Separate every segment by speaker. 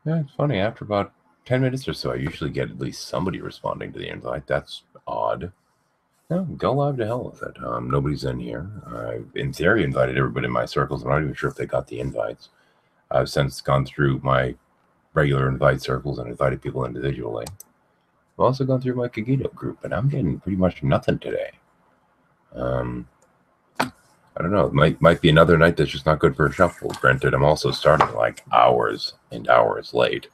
Speaker 1: Yeah, it's funny. After about 10 minutes or so, I usually get at least somebody responding to the invite. That's odd. No, go live to hell with it. Nobody's in here. I've, in theory, invited everybody in my circles. I'm not even sure if they got the invites. I've since gone through my regular invite circles and invited people individually. I've also gone through my Kagito group, and I'm getting pretty much nothing today. Um, I don't know. It might be another night that's just not good for a shuffle. Granted, I'm also starting like hours and hours late.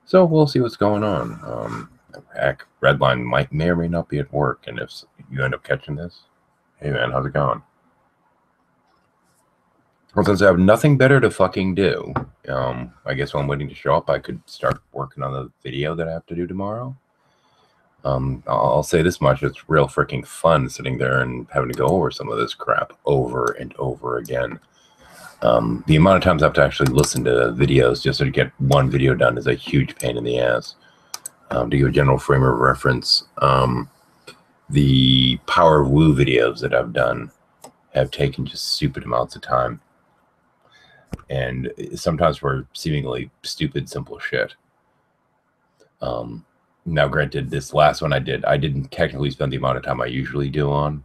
Speaker 1: So we'll see what's going on. Heck, Redline may or may not be at work, and if you end up catching this, hey man, how's it going? Well, since I have nothing better to fucking do, I guess while I'm waiting to show up, I could start working on the video that I have to do tomorrow. I'll say this much: it's real freaking fun sitting there and having to go over some of this crap over and over again. The amount of times I have to actually listen to videos just to get one video done is a huge pain in the ass. To give a general frame of reference, the Power of Woo videos that I've done have taken just stupid amounts of time, and sometimes for seemingly stupid, simple shit. Now, granted, this last one I didn't technically spend the amount of time I usually do on.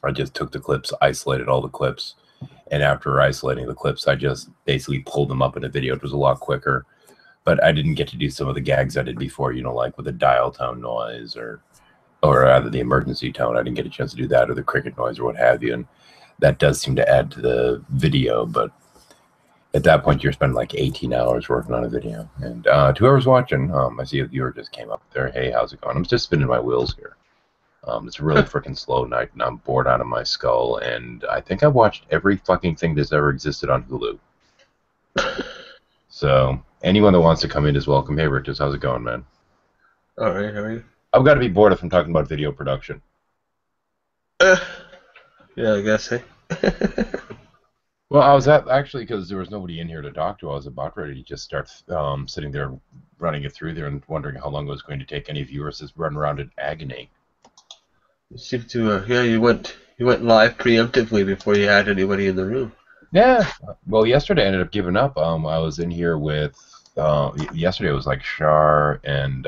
Speaker 1: I just took the clips, isolated all the clips, and after isolating the clips, I just basically pulled them up in a video. It was a lot quicker, but I didn't get to do some of the gags I did before, like with the dial tone noise or rather the emergency tone. I didn't get a chance to do that, or the cricket noise or what have you, and that does seem to add to the video, but at that point, you're spending like 18 hours working on a video. And to whoever's watching, I see a viewer just came up there. Hey, how's it going? I'm just spinning my wheels here. It's a really freaking slow night, and I'm bored out of my skull. And I think I've watched every fucking thing that's ever existed on Hulu. So anyone that wants to come in is welcome. Hey, Riches, how's it going, man?
Speaker 2: All right, how are you?
Speaker 1: I've got to be bored if I'm talking about video production.
Speaker 2: Uh, yeah, I guess, hey.
Speaker 1: Well, I was actually because there was nobody in here to talk to. I was about ready to just start sitting there, running it through there, and wondering how long it was going to take any viewers to run around in agony.
Speaker 2: You seem to, yeah, you went live preemptively before you had anybody in the room.
Speaker 1: Yeah. Well, yesterday I ended up giving up. I was in here with yesterday it was like Shar and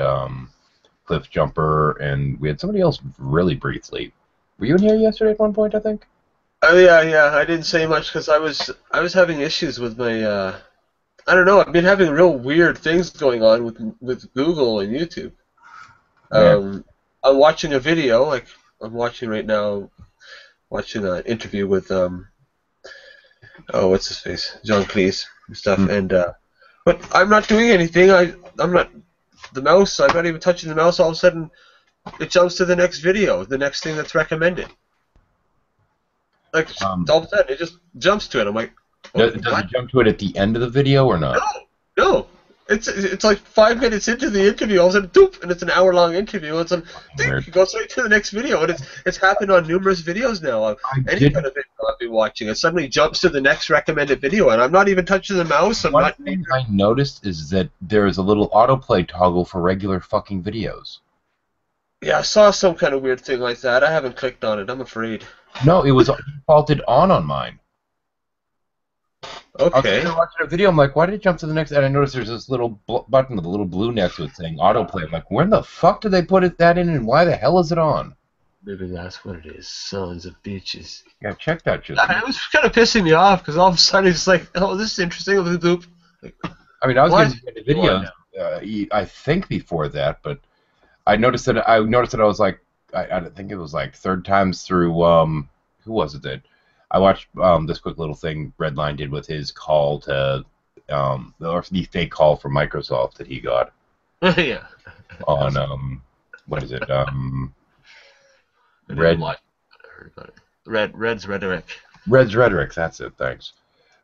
Speaker 1: Cliff Jumper, and we had somebody else really briefly. Were you in here yesterday at one point? I think.
Speaker 2: Oh yeah, yeah. I didn't say much because I was having issues with my I don't know. I've been having real weird things going on with Google and YouTube.
Speaker 1: Yeah.
Speaker 2: Um, I'm watching a video like I'm watching right now, watching an interview with oh what's his face, John Cleese and stuff,
Speaker 1: Hmm.
Speaker 2: and but I'm not doing anything. I'm not the mouse. I'm not even touching the mouse. All of a sudden, it jumps to the next video, the next thing that's recommended. Like
Speaker 1: Um,
Speaker 2: all of a sudden, it just jumps to it. I'm like,
Speaker 1: does
Speaker 2: what?
Speaker 1: it jump to it at the end of the video or
Speaker 2: No,
Speaker 1: not?
Speaker 2: no. It's like 5 minutes into the interview, all of a sudden, doop, and it's an hour-long interview. And it's
Speaker 1: Fucking
Speaker 2: ding,
Speaker 1: weird.
Speaker 2: it goes right to the next video, and it's happened on numerous videos now.
Speaker 1: I
Speaker 2: Any kind
Speaker 1: did.
Speaker 2: of video I've been watching, it suddenly jumps to the next recommended video, and I'm not even touching the mouse. I'm
Speaker 1: One
Speaker 2: not.
Speaker 1: thing I noticed is that there is a little autoplay toggle for regular fucking videos.
Speaker 2: Yeah, I saw some kind of weird thing like that. I haven't clicked on it. I'm afraid.
Speaker 1: No, it was defaulted on mine. I was sitting
Speaker 2: Okay.
Speaker 1: there watching a video. I'm like, why did it jump to the next? And I noticed there's this little button with a little blue next to it saying autoplay. I'm like, where the fuck did they put that in, and why the hell is it on?
Speaker 2: Maybe that's what it is. Sons of bitches.
Speaker 1: Yeah, check that shit.
Speaker 2: It was kind of pissing me off because all of a sudden it's like, oh, this is interesting. Boop. Like,
Speaker 1: I mean, I was
Speaker 2: what?
Speaker 1: getting into
Speaker 2: Go on
Speaker 1: videos.
Speaker 2: now.
Speaker 1: I think before that, but I noticed that I was like, I think it was like third times through. Who was it that I watched? This quick little thing Redline did with his call to the fake call from Microsoft that he got
Speaker 2: Yeah.
Speaker 1: on what is it?
Speaker 2: I didn't
Speaker 1: Red
Speaker 2: watch. I heard about it. Red's rhetoric.
Speaker 1: Red's Rhetoric. That's it. Thanks.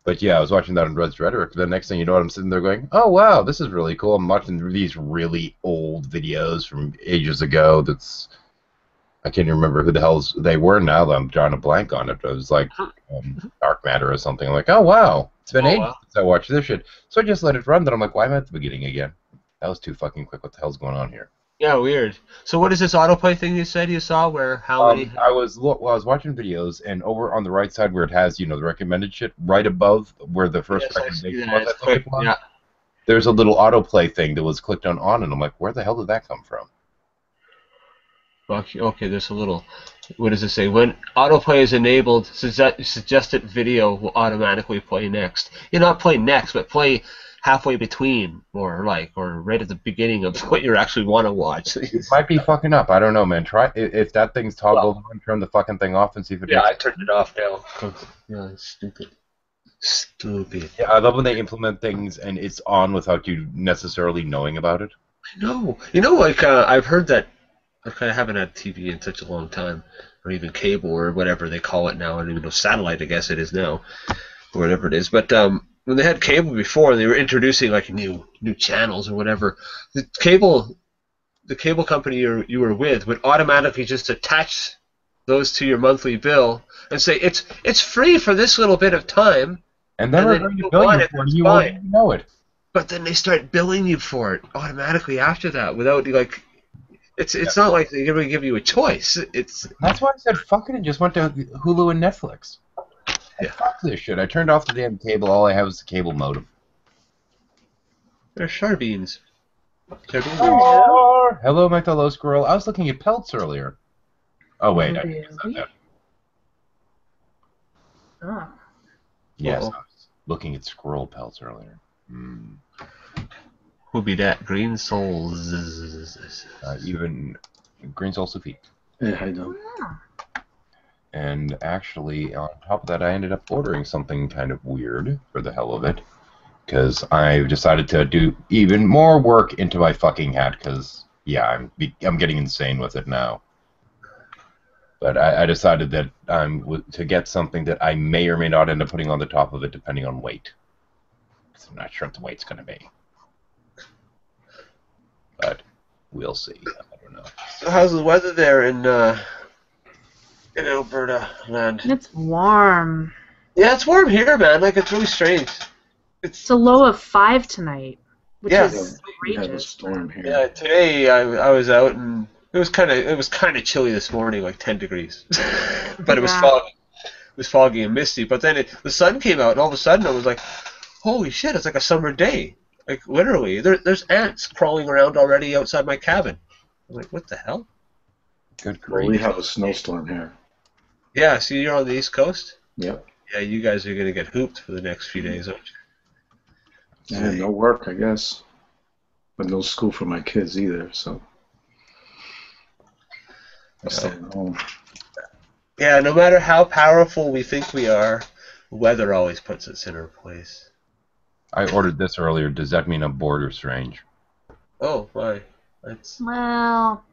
Speaker 1: But yeah, I was watching that on Red's Rhetoric. The next thing you know, I'm sitting there going, "Oh wow, this is really cool." I'm watching these really old videos from ages ago. I can't even remember who the hell's they were now. That I'm drawing a blank on it. It was like Dark Matter or something. I'm like, "Oh wow, it's been
Speaker 2: Oh
Speaker 1: ages
Speaker 2: wow.
Speaker 1: since I watched this shit." So I just let it run. Then I'm like, "Why am I at the beginning again?" That was too fucking quick. What the hell's going on here?
Speaker 2: Yeah, weird. So what is this autoplay thing you said you saw? Where how many?
Speaker 1: I was watching videos, and over on the right side where it has the recommended shit, right above where the first
Speaker 2: Yes, I see
Speaker 1: recommendation
Speaker 2: that.
Speaker 1: was,
Speaker 2: It's
Speaker 1: I think it
Speaker 2: quick.
Speaker 1: was.
Speaker 2: Yeah.
Speaker 1: there's a little autoplay thing that was clicked on, and I'm like, where the hell did that come from?
Speaker 2: Okay, there's a little. What does it say? When autoplay is enabled, suggested video will automatically play next. Not play next, but play halfway between, or right at the beginning of what you actually want to watch.
Speaker 1: It might be fucking up. I don't know, man. Try if that thing's toggled on, turn the fucking thing off and see if it.
Speaker 2: Yeah, I turned it off now. Yeah, it's stupid. Stupid.
Speaker 1: Yeah, I love when they implement things and it's on without you necessarily knowing about it.
Speaker 2: I know. I've heard that. I haven't had TV in such a long time, or even cable, or whatever they call it now. I don't even know, satellite, I guess it is now, or whatever it is. But when they had cable before, they were introducing new channels or whatever. The cable company you were with would automatically just attach those to your monthly bill and say it's free for this little bit of time.
Speaker 1: And then we're going to bill you for it, you won't even know it.
Speaker 2: But then they start billing you for it automatically after that, without It's not like they're going to give you a choice.
Speaker 1: That's why I said fuck it and just went to Hulu and Netflix.
Speaker 2: Yeah.
Speaker 1: Fuck this shit. I turned off the damn cable. All I have is the cable modem.
Speaker 2: They're Sharbeans.
Speaker 1: Hello, Hello, Squirrel. I was looking at pelts earlier. Oh, wait. I didn't say that.
Speaker 3: Oh.
Speaker 1: Yes, I was looking at squirrel pelts earlier.
Speaker 2: Who'll be that? Green Souls.
Speaker 1: Even Green Soul Sufit.
Speaker 4: Yeah, I know.
Speaker 1: And actually, on top of that, I ended up ordering something kind of weird for the hell of it. Because I decided to do even more work into my fucking hat. Because, yeah, I'm getting insane with it now. But I decided that to get something that I may or may not end up putting on the top of it, depending on weight. Because I'm not sure what the weight's going to be. But we'll see. I don't know.
Speaker 2: So how's the weather there in Alberta land?
Speaker 3: It's warm.
Speaker 2: Yeah, it's warm here, man. It's really strange.
Speaker 3: It's a low of 5 tonight, which
Speaker 2: Yeah.
Speaker 3: is
Speaker 4: We have a
Speaker 3: outrageous.
Speaker 4: storm here.
Speaker 2: Yeah, today I was out and it was kind of chilly this morning, like 10 degrees. But it was
Speaker 3: Yeah.
Speaker 2: foggy. It was foggy and misty. But then the sun came out, and all of a sudden I was like, "Holy shit! It's like a summer day." Like literally, there's ants crawling around already outside my cabin. I'm like, "What the hell?"
Speaker 1: Good
Speaker 4: Well,
Speaker 1: grief.
Speaker 4: we have a snowstorm here.
Speaker 2: Yeah. So you're on the East Coast.
Speaker 4: Yep.
Speaker 2: Yeah, you guys are gonna get hooped for the next few days, aren't you?
Speaker 4: And no work, I guess. But no school for my kids either, so I'm staying home.
Speaker 2: Yeah. No matter how powerful we think we are, weather always puts us in our place.
Speaker 1: I ordered this earlier. Does that mean I'm bored or strange?
Speaker 2: Oh, why?
Speaker 3: Well,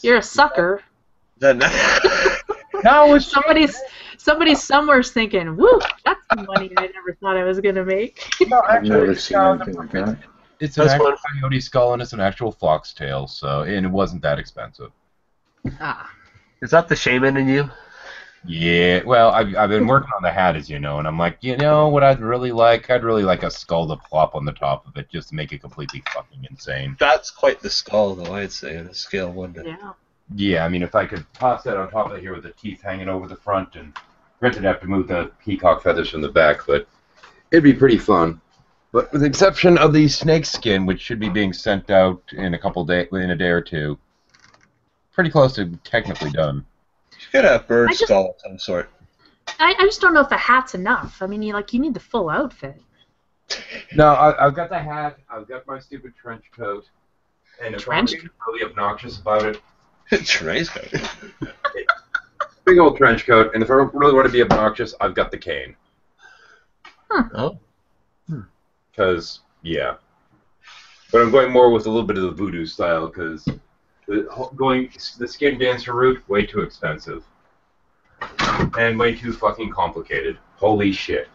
Speaker 3: you're a sucker.
Speaker 2: Then
Speaker 1: No, it's
Speaker 3: Somebody somewhere's thinking, "Woo, that's some money I never thought I was gonna make."
Speaker 1: no,
Speaker 4: I've
Speaker 1: actually,
Speaker 4: never seen anything like that.
Speaker 1: it's an
Speaker 2: That's
Speaker 1: actual
Speaker 2: fun.
Speaker 1: coyote skull and it's an actual foxtail, and it wasn't that expensive.
Speaker 3: Ah,
Speaker 2: is that the shaman in you?
Speaker 1: Yeah, well, I've been working on the hat, as you know, and I'm like, what I'd really like a skull to plop on the top of it just to make it completely fucking insane.
Speaker 2: That's quite the skull, though, I'd say, on a scale of 1 to...
Speaker 3: yeah.
Speaker 1: Yeah, I mean, if I could toss that on top of it here with the teeth hanging over the front, and granted, I'd have to move the peacock feathers from the back, but it'd be pretty fun. But with the exception of the snake skin, which should be being sent out in a day or two, pretty close to technically done.
Speaker 2: You could have bird
Speaker 3: I just-
Speaker 2: skull of some sort.
Speaker 3: I just don't know if the hat's enough. I mean, you need the full outfit.
Speaker 1: No, I've got the hat, I've got my stupid trench coat, and if I'm being really obnoxious about it,
Speaker 2: Trey's got it.
Speaker 1: big old trench coat, and if I really want to be obnoxious, I've got the cane.
Speaker 2: Oh.
Speaker 1: Because, yeah. But I'm going more with a little bit of the voodoo style, because the skin dancer route, way too expensive. And way too fucking complicated. Holy shit.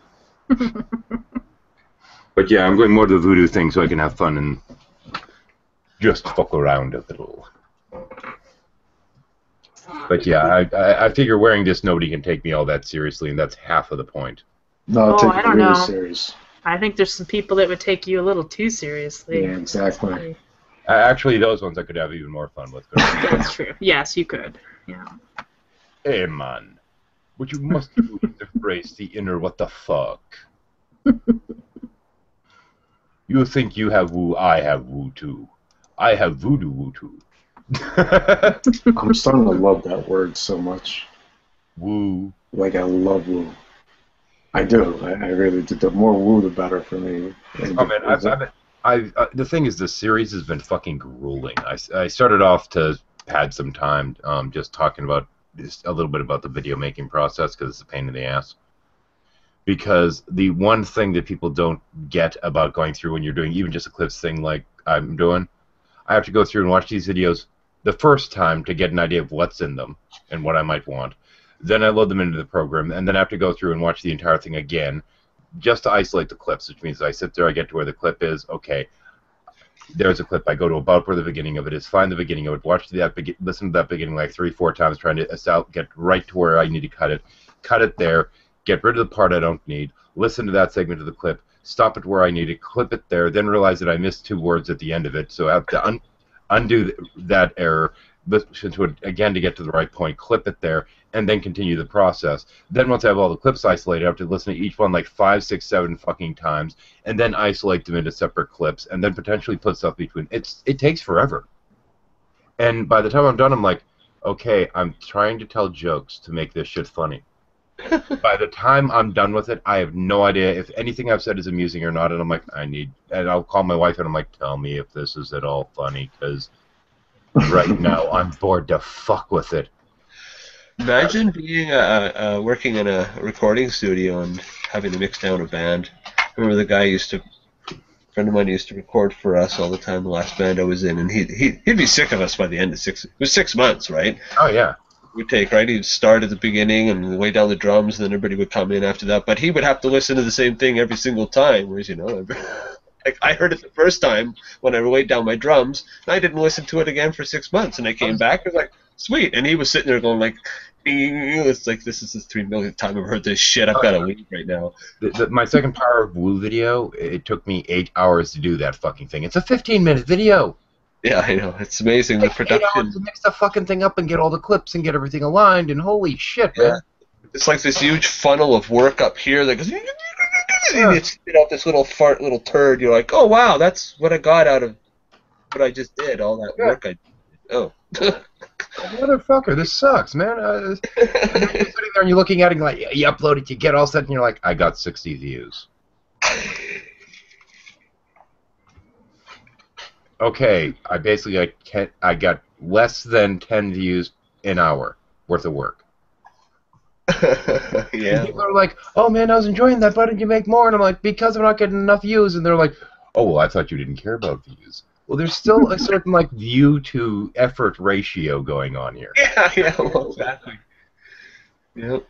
Speaker 1: But yeah, I'm going more to the voodoo thing so I can have fun and just fuck around a little. But yeah, I figure wearing this, nobody can take me all that seriously, and that's half of the point.
Speaker 4: No,
Speaker 3: Oh,
Speaker 4: take
Speaker 3: I
Speaker 4: it
Speaker 3: don't
Speaker 4: really
Speaker 3: know.
Speaker 4: serious.
Speaker 3: I think there's some people that would take you a little too seriously.
Speaker 4: Yeah, exactly.
Speaker 1: Actually, those ones I could have even more fun with.
Speaker 3: That's true. Yes, you could. Yeah.
Speaker 1: Hey, man. What you must do is embrace the inner what the fuck. You think you have woo, I have woo too. I have voodoo woo too.
Speaker 4: I'm starting to love that word so much.
Speaker 1: Woo.
Speaker 4: Like, I love woo. I do. I really do. The more woo, the better for me.
Speaker 1: Oh man, the thing is, this series has been fucking grueling. I started off to had some time just talking about just a little bit about the video making process because it's a pain in the ass. Because the one thing that people don't get about going through when you're doing even just a clips thing like I'm doing, I have to go through and watch these videos the first time to get an idea of what's in them and what I might want. Then I load them into the program, and then I have to go through and watch the entire thing again just to isolate the clips, which means I sit there, I get to where the clip is, okay, there's a clip, I go to about where the beginning of it is, find the beginning of it, listen to that beginning like 3-4 times, trying to get right to where I need to cut it there, get rid of the part I don't need, listen to that segment of the clip, stop it where I need it, clip it there, then realize that I missed 2 words at the end of it, so I have to undo that error, listen to it again to get to the right point, clip it there, and then continue the process. Then once I have all the clips isolated, I have to listen to each one like 5, 6, 7 fucking times, and then isolate them into separate clips, and then potentially put stuff between. It takes forever. And by the time I'm done, I'm like, okay, I'm trying to tell jokes to make this shit funny. By the time I'm done with it, I have no idea if anything I've said is amusing or not, and I'm like, and I'll call my wife and I'm like, tell me if this is at all funny, because right now I'm bored to fuck with it.
Speaker 2: Imagine being working in a recording studio and having to mix down a band. I remember the guy a friend of mine used to record for us all the time, the last band I was in, and he'd be sick of us by the end of it was 6 months, right?
Speaker 1: Oh, yeah.
Speaker 2: We'd take, right? He'd start at the beginning and lay down the drums, and then everybody would come in after that. But he would have to listen to the same thing every single time, whereas, like I heard it the first time when I laid down my drums, and I didn't listen to it again for 6 months, and I came back, I was like, sweet, and he was sitting there going like, it's like, this is the 3 millionth time I've heard this shit, I've got to leave right now.
Speaker 1: My second Power of Woo video, it took me 8 hours to do that fucking thing. It's a 15-minute video.
Speaker 2: Yeah, I know, it's amazing, the production. 8 hours
Speaker 1: to mix the fucking thing up and get all the clips and get everything aligned, and holy shit, man.
Speaker 2: It's like this huge funnel of work up here that goes, and you spit out this little turd, you're like, oh wow, that's what I got out of what I just did, all that work I did. Oh.
Speaker 1: Motherfucker, this sucks, man. You're sitting there and you're looking at it and like, you upload it, you get all set, and you're like, I got 60 views. Okay, I got less than 10 views an hour worth of work.
Speaker 2: Yeah.
Speaker 1: And people are like, oh man, I was enjoying that, why didn't you make more? And I'm like, because I'm not getting enough views. And they're like, oh, well, I thought you didn't care about views. Well, there's still a certain like view to effort ratio going on here.
Speaker 2: Yeah, well, exactly. Yep.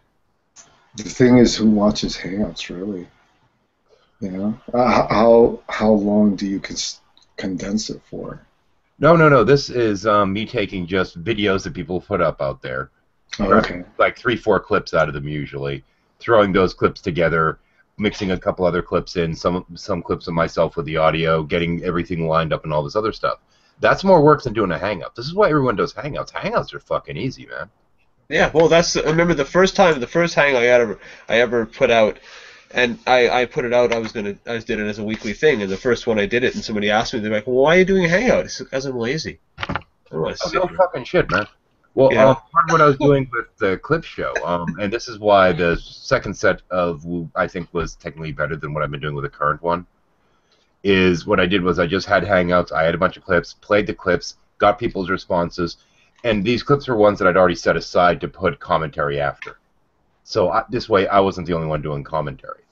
Speaker 4: The thing is, who watches Hangouts, really? You know, how long do you condense it for?
Speaker 1: No. This is me taking just videos that people put up out there.
Speaker 4: Oh, okay.
Speaker 1: Like 3-4 clips out of them usually, throwing those clips together, mixing a couple other clips in, some clips of myself with the audio, getting everything lined up and all this other stuff. That's more work than doing a Hangout. This is why everyone does Hangouts. Hangouts are fucking easy, man.
Speaker 2: Yeah, well, I remember the first Hangout I ever put out, and I put it out, I did it as a weekly thing, and the first one I did it, and somebody asked me, they're like, well, why are you doing a Hangout? It's because I'm lazy. I don't want to sit
Speaker 1: no
Speaker 2: here.
Speaker 1: fucking shit, man. Well,
Speaker 2: Yeah.
Speaker 1: part of what I was doing with the clip show, and this is why the second set of Woo, I think, was technically better than what I've been doing with the current one, is what I did was I just had Hangouts, I had a bunch of clips, played the clips, got people's responses, and these clips were ones that I'd already set aside to put commentary after. So this way, I wasn't the only one doing commentary.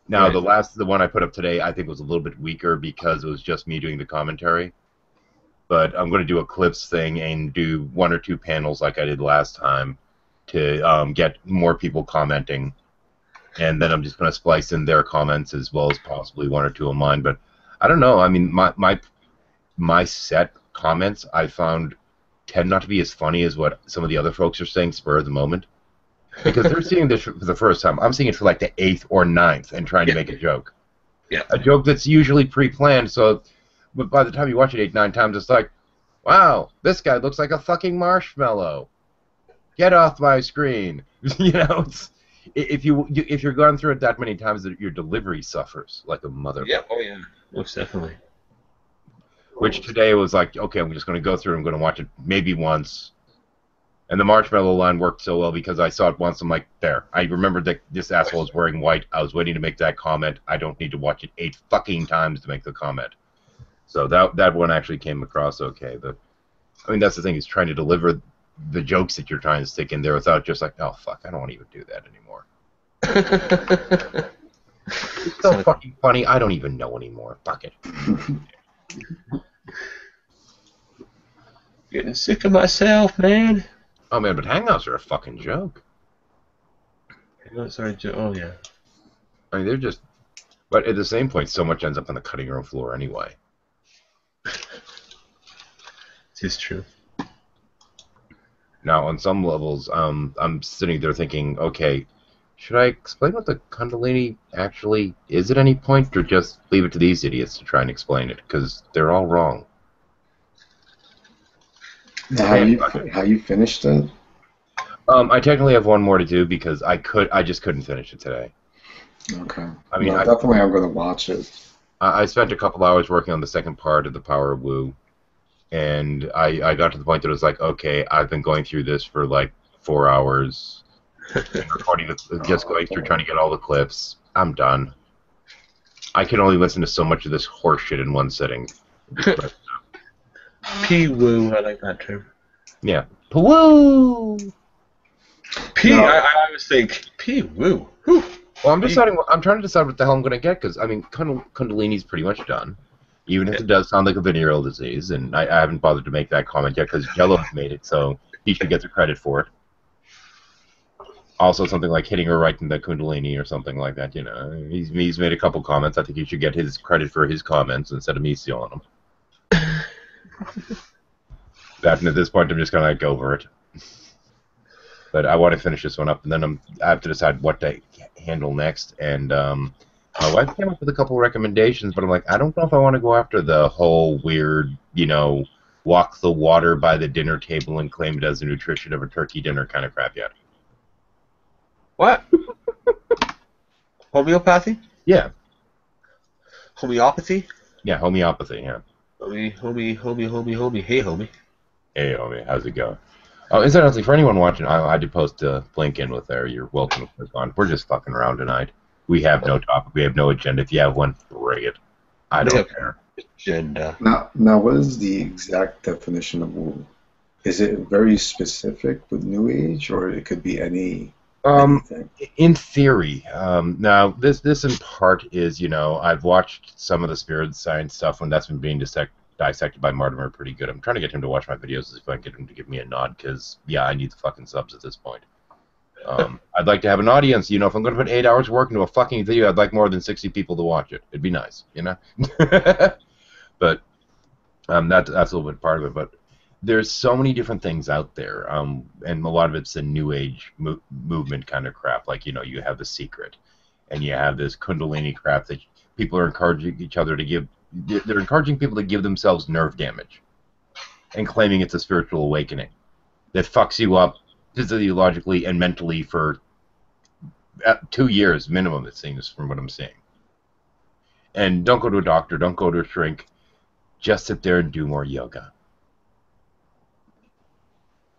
Speaker 1: Now,
Speaker 2: Right.
Speaker 1: the one I put up today, I think was a little bit weaker because it was just me doing the commentary. But I'm going to do a clips thing and do 1 or 2 panels like I did last time to get more people commenting. And then I'm just going to splice in their comments as well as possibly 1 or 2 of mine. But I don't know. I mean, my set comments I found tend not to be as funny as what some of the other folks are saying spur of the moment. Because they're seeing this for the first time. I'm seeing it for like the 8th or 9th and trying to make a joke.
Speaker 2: Yeah.
Speaker 1: A joke that's usually pre-planned, so but by the time you watch it 8, 9 times, it's like, wow, this guy looks like a fucking marshmallow. Get off my screen. if you're gone through it that many times, that your delivery suffers like a mother.
Speaker 2: Yeah. Oh yeah. Most definitely.
Speaker 1: Which today was like, okay, I'm just going to go through. I'm going to watch it maybe once. And the marshmallow line worked so well because I saw it once. I'm like, there. I remembered that this asshole is wearing white. I was waiting to make that comment. I don't need to watch it 8 fucking times to make the comment. So that one actually came across okay. But I mean, that's the thing, is trying to deliver the jokes that you're trying to stick in there without just like, oh fuck, I don't want to even do that anymore. It's so fucking funny. I don't even know anymore. Fuck it.
Speaker 2: Getting sick of myself, man.
Speaker 1: Oh man, but Hangouts are a fucking joke.
Speaker 2: Sorry, oh yeah.
Speaker 1: I mean, they're just. But at the same point, so much ends up on the cutting room floor anyway.
Speaker 2: It's true.
Speaker 1: Now, on some levels, I'm sitting there thinking, okay, should I explain what the Kundalini actually is at any point, or just leave it to these idiots to try and explain it? Because they're all wrong.
Speaker 4: How you finished it?
Speaker 1: I technically have one more to do because I just couldn't finish it today.
Speaker 4: Okay.
Speaker 1: I mean,
Speaker 4: definitely I'm going to watch it.
Speaker 1: I spent a couple hours working on the second part of the Power of Wu, and I got to the point that it was like, okay, I've been going through this for like 4 hours, recording, just going through trying to get all the clips. I'm done. I can only listen to so much of this horse shit in one sitting.
Speaker 2: P-woo, I like that term.
Speaker 1: Yeah. P-woo!
Speaker 2: I always think, P-woo. Whew.
Speaker 1: Well, I'm trying to decide what the hell I'm going to get, because, I mean, Kundalini's pretty much done, even if it does sound like a venereal disease, and I haven't bothered to make that comment yet, because Jello's made it, so he should get the credit for it. Also, something like hitting her right in the Kundalini or something like that, you know. He's made a couple comments. I think he should get his credit for his comments instead of me stealing them. That, and at this point, I'm just going to go over it. But I want to finish this one up, and then I have to decide what to handle next. And my wife came up with a couple recommendations, but I'm like, I don't know if I want to go after the whole weird, you know, walk the water by the dinner table and claim it as the nutrition of a turkey dinner kind of crap yet.
Speaker 2: What? Homeopathy?
Speaker 1: Yeah.
Speaker 2: Homeopathy?
Speaker 1: Yeah, homeopathy, yeah.
Speaker 2: Homie. Hey, homie.
Speaker 1: Hey, homie, how's it going? Oh, incidentally, for anyone watching, I did post a link in with there. You're welcome to click on. We're just fucking around tonight. We have no topic. We have no agenda. If you have one, bring it. I don't care.
Speaker 2: Agenda.
Speaker 4: Now, what is the exact definition of Wu? Is it very specific with New Age, or it could be anything?
Speaker 1: In theory. Now, this in part is, you know, I've watched some of the spirit science stuff when that's been being dissected by Mortimer pretty good. I'm trying to get him to watch my videos if I can get him to give me a nod, because, yeah, I need the fucking subs at this point. I'd like to have an audience. You know, if I'm going to put 8 hours of work into a fucking video, I'd like more than 60 people to watch it. It'd be nice, you know? But that's a little bit part of it. But there's so many different things out there, and a lot of it's the New Age movement kind of crap. Like, you know, you have The Secret, and you have this Kundalini crap that people are encouraging each other to give. They're encouraging people to give themselves nerve damage and claiming it's a spiritual awakening that fucks you up physiologically and mentally for 2 years minimum, it seems, from what I'm seeing. And don't go to a doctor, don't go to a shrink, just sit there and do more yoga.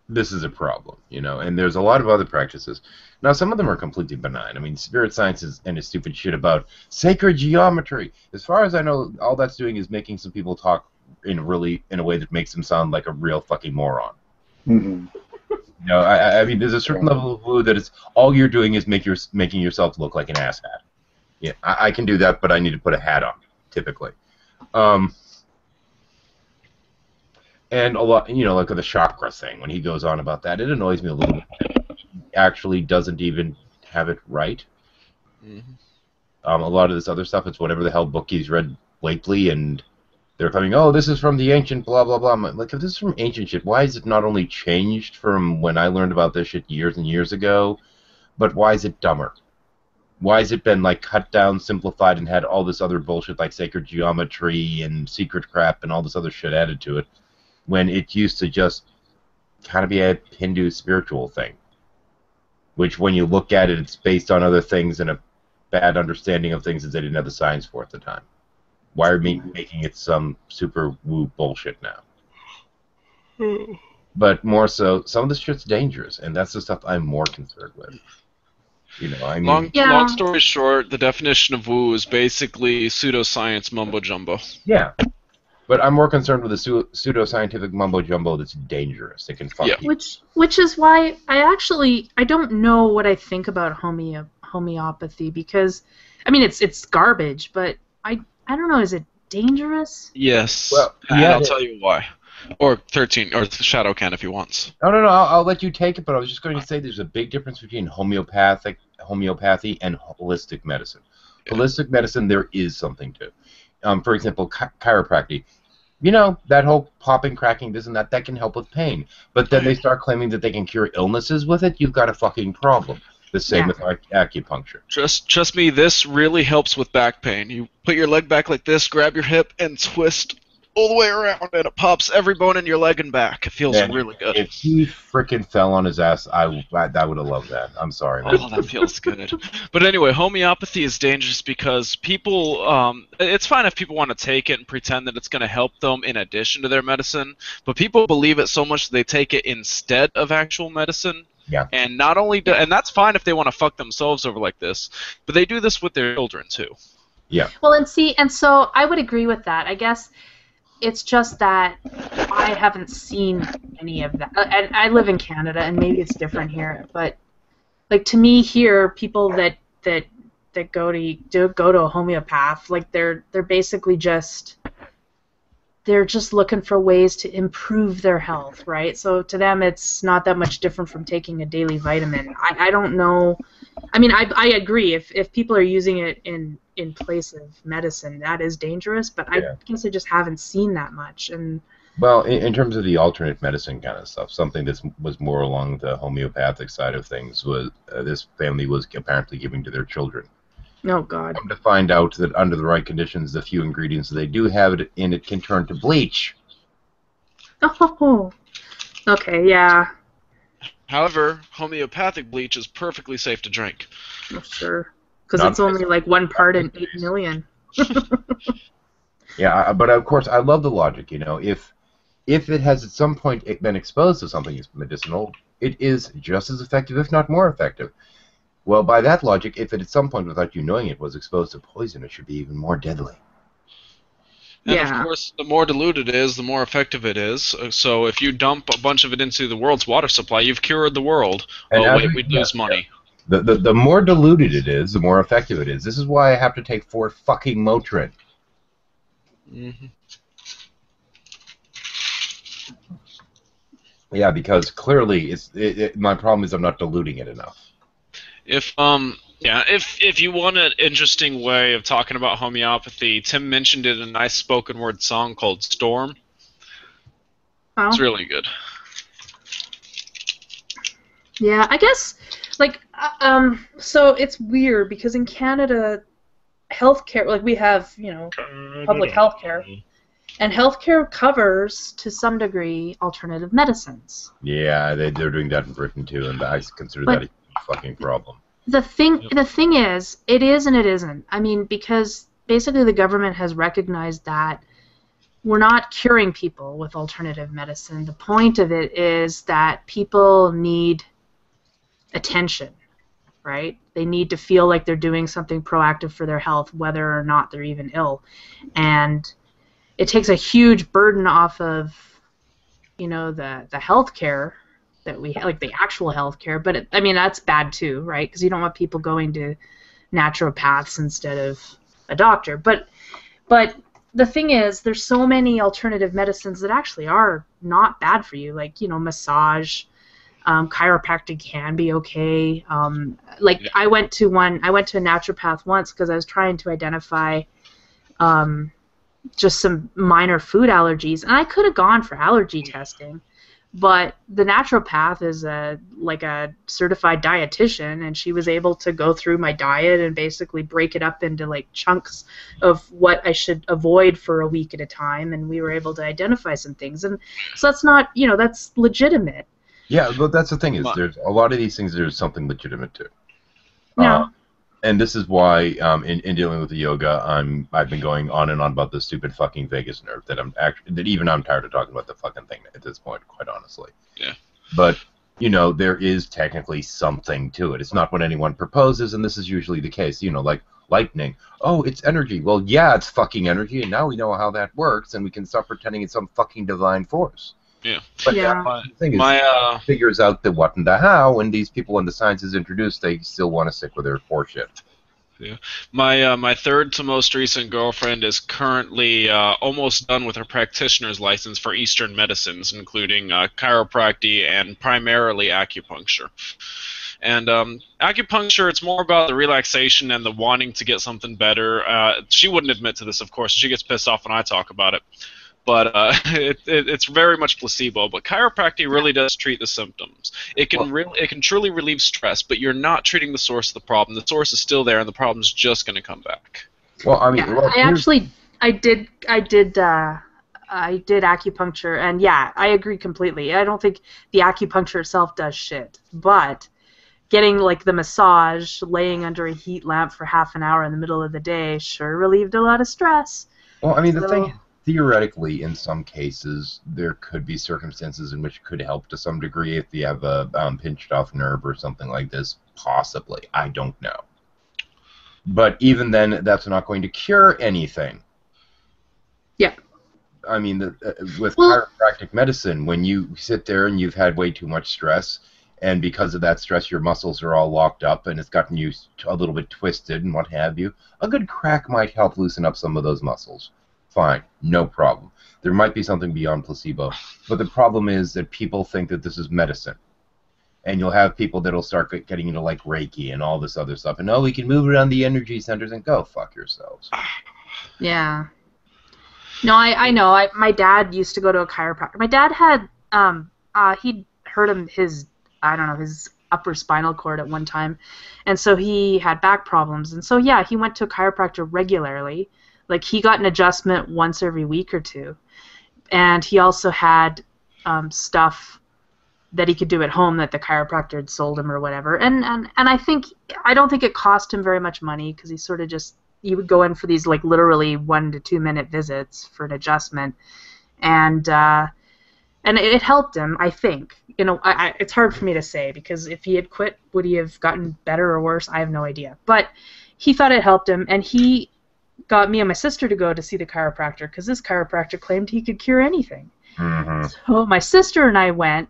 Speaker 1: This is a problem, you know, and there's a lot of other practices. Now, some of them are completely benign. I mean, spirit science and its stupid shit about sacred geometry. As far as I know, all that's doing is making some people talk in a way that makes them sound like a real fucking moron.
Speaker 4: Mm-hmm.
Speaker 1: You know, I mean, there's a certain level of woo that it's all you're doing is making yourself look like an asshat. Yeah, I can do that, but I need to put a hat on, typically. And a lot, you know, like the chakra thing, when he goes on about that, it annoys me a little bit. He actually doesn't even have it right. Mm-hmm. A lot of this other stuff, it's whatever the hell book he's read lately, and they're coming, oh, this is from the ancient blah, blah, blah. I'm like, if this is from ancient shit, why is it not only changed from when I learned about this shit years and years ago, but why is it dumber? Why has it been, like, cut down, simplified, and had all this other bullshit like sacred geometry and secret crap and all this other shit added to it, when it used to just kind of be a Hindu spiritual thing? which when you look at it, it's based on other things and a bad understanding of things that they didn't have the science for at the time. Why are we making it some super woo bullshit now? But more so, some of this shit's dangerous, and that's the stuff I'm more concerned with. You know, I mean,
Speaker 5: long story short, the definition of woo is basically pseudoscience mumbo jumbo.
Speaker 1: Yeah, but I'm more concerned with the pseudoscientific mumbo jumbo that's dangerous. It can fuck you.
Speaker 3: Which is why I don't know what I think about homeopathy, because I mean it's garbage, but I don't know, is it dangerous?
Speaker 5: Yes.
Speaker 1: Well,
Speaker 5: and
Speaker 1: yeah,
Speaker 5: I'll tell you why. Or 13, or Shadow can if he wants.
Speaker 1: No, I'll let you take it, but I was just going to say there's a big difference between homeopathy and holistic medicine. Yeah. Holistic medicine, there is something to. For example, chiropractic. You know, that whole popping, cracking, this and that can help with pain. But then they start claiming that they can cure illnesses with it. You've got a fucking problem. The same with acupuncture.
Speaker 5: Trust me, this really helps with back pain. You put your leg back like this, grab your hip, and twist all the way around, and it pops every bone in your leg and back. It feels really good.
Speaker 1: If he freaking fell on his ass, I would have loved that. I'm sorry, man.
Speaker 5: Oh, that feels good. But anyway, homeopathy is dangerous because people, it's fine if people want to take it and pretend that it's going to help them in addition to their medicine, but people believe it so much that they take it instead of actual medicine.
Speaker 1: Yeah.
Speaker 5: And not only and that's fine if they want to fuck themselves over like this, but they do this with their children too.
Speaker 1: Yeah.
Speaker 3: Well, and so I would agree with that. I guess it's just that I haven't seen any of that. And I live in Canada, and maybe it's different here. But like to me here, people that go to a homeopath, like they're basically just looking for ways to improve their health, right? So to them, it's not that much different from taking a daily vitamin. I don't know. I mean, I agree. If people are using it in place of medicine, that is dangerous. But I guess I just haven't seen that much. And
Speaker 1: well, in terms of the alternate medicine kind of stuff, something that was more along the homeopathic side of things was this family was apparently giving to their children.
Speaker 3: Oh, God.
Speaker 1: Come to find out that under the right conditions, the few ingredients that they do have it in it can turn to bleach.
Speaker 3: Oh, okay, yeah.
Speaker 5: However, homeopathic bleach is perfectly safe to drink.
Speaker 3: Oh, sure. Because it's only like 1 part in 8 million.
Speaker 1: Yeah, but of course, I love the logic, you know. If it has at some point been exposed to something that's medicinal, it is just as effective, if not more effective. Well, by that logic, if it at some point, without you knowing it, was exposed to poison, it should be even more deadly.
Speaker 5: And of course, the more diluted it is, the more effective it is. So if you dump a bunch of it into the world's water supply, you've cured the world.
Speaker 1: And
Speaker 5: oh, wait, we'd lose money.
Speaker 1: The more diluted it is, the more effective it is. This is why I have to take 4 fucking Motrin.
Speaker 5: Mm-hmm.
Speaker 1: Yeah, because clearly, my problem is I'm not diluting it enough.
Speaker 5: If you want an interesting way of talking about homeopathy, Tim mentioned it in a nice spoken word song called Storm.
Speaker 3: Oh.
Speaker 5: It's really good.
Speaker 3: Yeah, I guess, like, so it's weird because in Canada, healthcare, like we have, you know, public healthcare, and healthcare covers, to some degree, alternative medicines.
Speaker 1: Yeah, they're doing that in Britain too, and I consider that a huge fucking problem.
Speaker 3: The thing is, it is and it isn't. I mean, because basically the government has recognized that we're not curing people with alternative medicine. The point of it is that people need attention, right? They need to feel like they're doing something proactive for their health, whether or not they're even ill. And it takes a huge burden off of, you know, the healthcare that we have, like the actual healthcare. But I mean, that's bad too, right? Because you don't want people going to naturopaths instead of a doctor. But the thing is, there's so many alternative medicines that actually are not bad for you, like, you know, massage. Chiropractic can be okay. I went to a naturopath once because I was trying to identify just some minor food allergies, and I could have gone for allergy testing, but the naturopath is a certified dietitian, and she was able to go through my diet and basically break it up into like chunks of what I should avoid for a week at a time, and we were able to identify some things, and so that's not, you know, that's legitimate.
Speaker 1: Yeah, but that's the thing is,
Speaker 5: My-
Speaker 1: there's a lot of these things. There's something legitimate to.
Speaker 3: No.
Speaker 1: And this is why, in dealing with the yoga, I've been going on and on about this stupid fucking vagus nerve that I'm tired of talking about the fucking thing at this point, quite honestly.
Speaker 5: Yeah.
Speaker 1: But there is technically something to it. It's not what anyone proposes, and this is usually the case. Like lightning. Oh, it's energy. Well, yeah, it's fucking energy, and now we know how that works, and we can stop pretending it's some fucking divine force.
Speaker 5: Yeah.
Speaker 1: But
Speaker 3: Yeah.
Speaker 1: the thing is,
Speaker 5: My
Speaker 1: figures out the what and the how, and these people, when the science is introduced, they still want to stick with their horseshit.
Speaker 5: my third to most recent girlfriend is currently almost done with her practitioner's license for Eastern medicines, including chiropractic and primarily acupuncture. And acupuncture, it's more about the relaxation and the wanting to get something better. She wouldn't admit to this, of course. She gets pissed off when I talk about it. But it's very much placebo. But chiropractic really does treat the symptoms. It can truly relieve stress, but you're not treating the source of the problem. The source is still there, and the problem's just going to come back.
Speaker 1: Well, I mean,
Speaker 3: I did acupuncture, and yeah, I agree completely. I don't think the acupuncture itself does shit, but getting like the massage, laying under a heat lamp for half an hour in the middle of the day sure relieved a lot of stress.
Speaker 1: Well, I mean, the thing, theoretically, in some cases, there could be circumstances in which it could help to some degree if you have a pinched off nerve or something like this. Possibly. I don't know. But even then, that's not going to cure anything.
Speaker 3: Yeah.
Speaker 1: I mean, with chiropractic medicine, when you sit there and you've had way too much stress, and because of that stress, your muscles are all locked up, and it's gotten you a little bit twisted and what have you, a good crack might help loosen up some of those muscles. Fine, no problem. There might be something beyond placebo, but the problem is that people think that this is medicine. And you'll have people that'll start getting into like Reiki and all this other stuff, and we can move around the energy centers, and go fuck yourselves.
Speaker 3: Yeah. No, I know. My dad used to go to a chiropractor. My dad had he'd hurt his upper spinal cord at one time, and so he had back problems, and so yeah, he went to a chiropractor regularly. Like, he got an adjustment once every week or two, and he also had stuff that he could do at home that the chiropractor had sold him or whatever. And I don't think it cost him very much money, because he would go in for these like literally 1 to 2 minute visits for an adjustment, and it helped him, I think. It's hard for me to say, because if he had quit, would he have gotten better or worse? I have no idea. But he thought it helped him, and he got me and my sister to go to see the chiropractor, because this chiropractor claimed he could cure anything.
Speaker 1: Mm-hmm.
Speaker 3: So my sister and I went,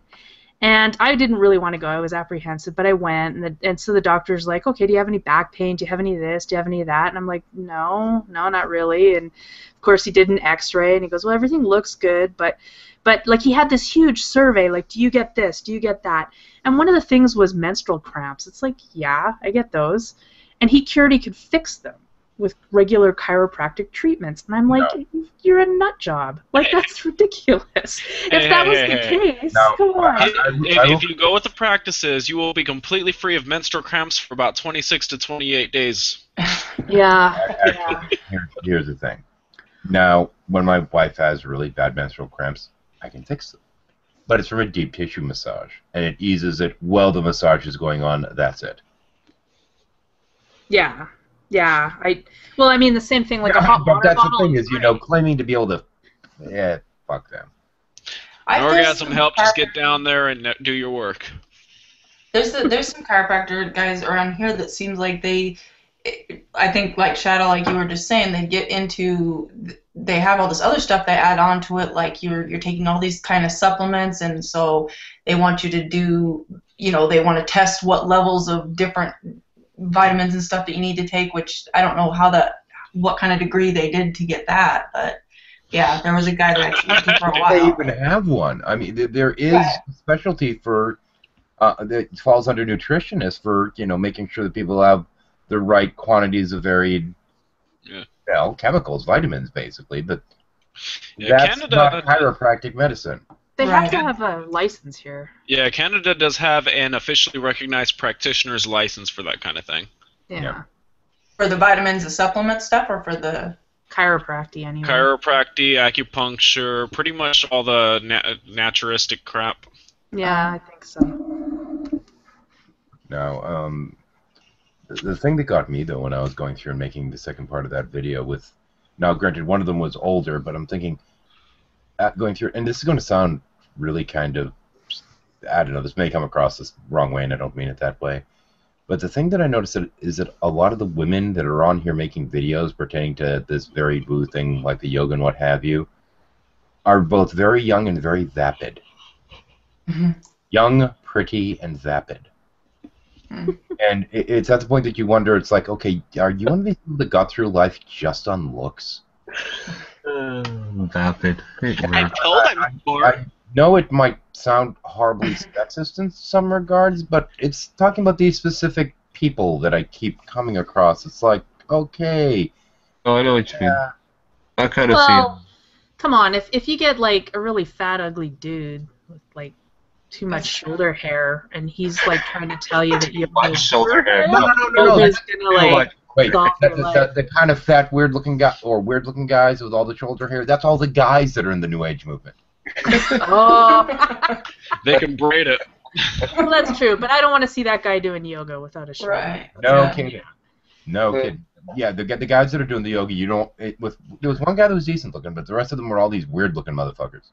Speaker 3: and I didn't really want to go. I was apprehensive, but I went, and so the doctor's like, okay, do you have any back pain? Do you have any of this? Do you have any of that? And I'm like, no, not really. And of course he did an x-ray, and he goes, well, everything looks good, but like, he had this huge survey, like, do you get this? Do you get that? And one of the things was menstrual cramps. It's like, yeah, I get those. And he could fix them with regular chiropractic treatments. And I'm like, you're a nut job. Like, that's ridiculous. If that was the case, come on.
Speaker 5: If you go with the practices, you will be completely free of menstrual cramps for about 26 to 28 days.
Speaker 3: Yeah.
Speaker 1: Here's the thing. Now, when my wife has really bad menstrual cramps, I can fix them. But it's from a deep tissue massage, and it eases it while the massage is going on. That's it.
Speaker 3: Yeah. I mean, the same thing, like a hot water
Speaker 1: But that's
Speaker 3: bottle.
Speaker 1: the thing is, claiming to be able to, fuck them.
Speaker 5: Orgasm help, just get down there and do your work.
Speaker 6: There's some chiropractor guys around here that seems like I think, like Shadow, like you were just saying, they have all this other stuff they add on to it, like you're taking all these kind of supplements, and so they want you to do, they want to test what levels of different vitamins and stuff that you need to take, which I don't know what kind of degree they did to get that, but yeah, there was a guy that actually did it for a while.
Speaker 1: They even have one. I mean, there is a specialty for that falls under nutritionists for making sure that people have the right quantities of varied chemicals, vitamins, basically. But that's not chiropractic medicine.
Speaker 3: They have to have a license here.
Speaker 5: Yeah, Canada does have an officially recognized practitioner's license for that kind of thing.
Speaker 3: Yeah.
Speaker 6: For the vitamins, the supplement stuff, or for the
Speaker 3: chiropractic anyway?
Speaker 5: Chiropractic, acupuncture, pretty much all the naturistic crap.
Speaker 3: Yeah, I think so.
Speaker 1: Now, the thing that got me though when I was going through and making the second part of that video with, now granted one of them was older, but I'm thinking going through, and this is going to sound really kind of, I don't know, this may come across this wrong way, and I don't mean it that way. But the thing that I noticed is that a lot of the women that are on here making videos pertaining to this very woo thing, like the yoga and what have you, are both very young and very vapid. Young, pretty, and vapid. And it's at the point that you wonder, it's like, okay, are you one of these people that got through life just on looks?
Speaker 2: Vapid.
Speaker 5: I told him before.
Speaker 1: I know it might sound horribly sexist in some regards, but it's talking about these specific people that I keep coming across. It's like, okay.
Speaker 2: Oh, I know what you mean. I kind of
Speaker 3: Well, come on, if you get like a really fat, ugly dude with like too much shoulder hair, and he's like trying to tell you that you have
Speaker 2: see shoulder hair.
Speaker 1: No.
Speaker 3: he's gonna like
Speaker 1: Wait,
Speaker 3: golf your life.
Speaker 1: the kind of fat, weird-looking guy or weird-looking guys with all the shoulder hair. That's all the guys that are in the New Age movement.
Speaker 3: Oh,
Speaker 5: They can braid it.
Speaker 3: well, that's true, but I don't want to see that guy doing yoga without a shirt.
Speaker 6: Right.
Speaker 1: No
Speaker 6: Yeah.
Speaker 1: kidding. No kidding. Yeah, the guys that are doing the yoga, you don't. There was one guy that was decent looking, but the rest of them were all these weird-looking motherfuckers.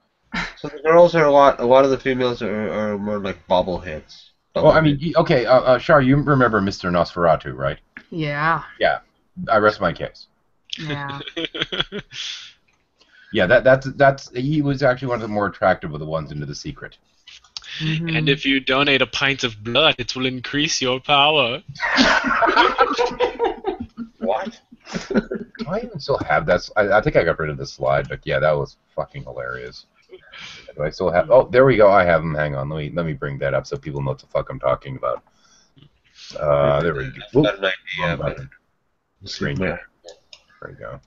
Speaker 2: So the girls are a lot of the females are more like bobbleheads.
Speaker 1: Well, I mean, okay, Shar, you remember Mr. Nosferatu, right?
Speaker 3: Yeah.
Speaker 1: Yeah, I rest my case.
Speaker 3: Yeah.
Speaker 1: Yeah, that's he was actually one of the more attractive of the ones into The Secret.
Speaker 3: Mhm.
Speaker 5: And if you donate a pint of blood, it will increase your power.
Speaker 2: What?
Speaker 1: Do I even still have that? I think I got rid of the slide, but yeah, that was fucking hilarious. Do I still have? Oh, there we go. I have them. Hang on. Let me bring that up so people know what the fuck I'm talking about. There we go.
Speaker 2: Got an idea, but
Speaker 1: Screen there. There we go.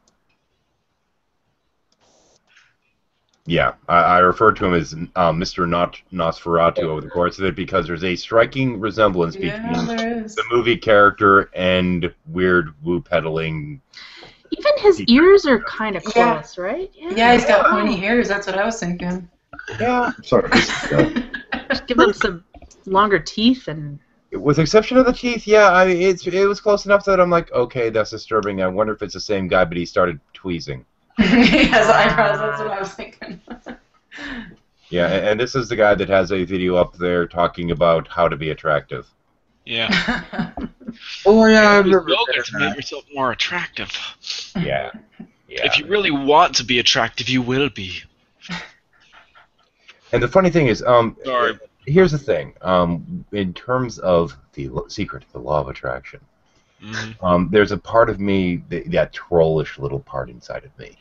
Speaker 1: Yeah, I refer to him as Mr. Nosferatu over the course of it because there's a striking resemblance
Speaker 6: Yeah,
Speaker 1: between
Speaker 6: there is.
Speaker 1: the movie character and weird woo peddling.
Speaker 3: Even his ears are kind of close, right?
Speaker 6: Yeah, he's got pointy ears. That's what I was thinking.
Speaker 1: Yeah.
Speaker 4: Sorry.
Speaker 3: Just give him some longer teeth and.
Speaker 1: With the exception of the teeth, yeah, I mean, it was close enough that I'm like, okay, that's disturbing. I wonder if it's the same guy, but he started tweezing.
Speaker 6: He has eyebrows. That's what I was thinking.
Speaker 1: Yeah, and this is the guy that has a video up there talking about how to be attractive.
Speaker 5: Yeah.
Speaker 2: Oh yeah, I
Speaker 5: Use
Speaker 2: remember
Speaker 5: yoga
Speaker 2: that.
Speaker 5: to make yourself more attractive.
Speaker 1: Yeah.
Speaker 5: If you really want to be attractive, you will be.
Speaker 1: And the funny thing is,
Speaker 5: Sorry.
Speaker 1: here's the thing. In terms of the secret, the law of attraction, there's a part of me, that trollish little part inside of me.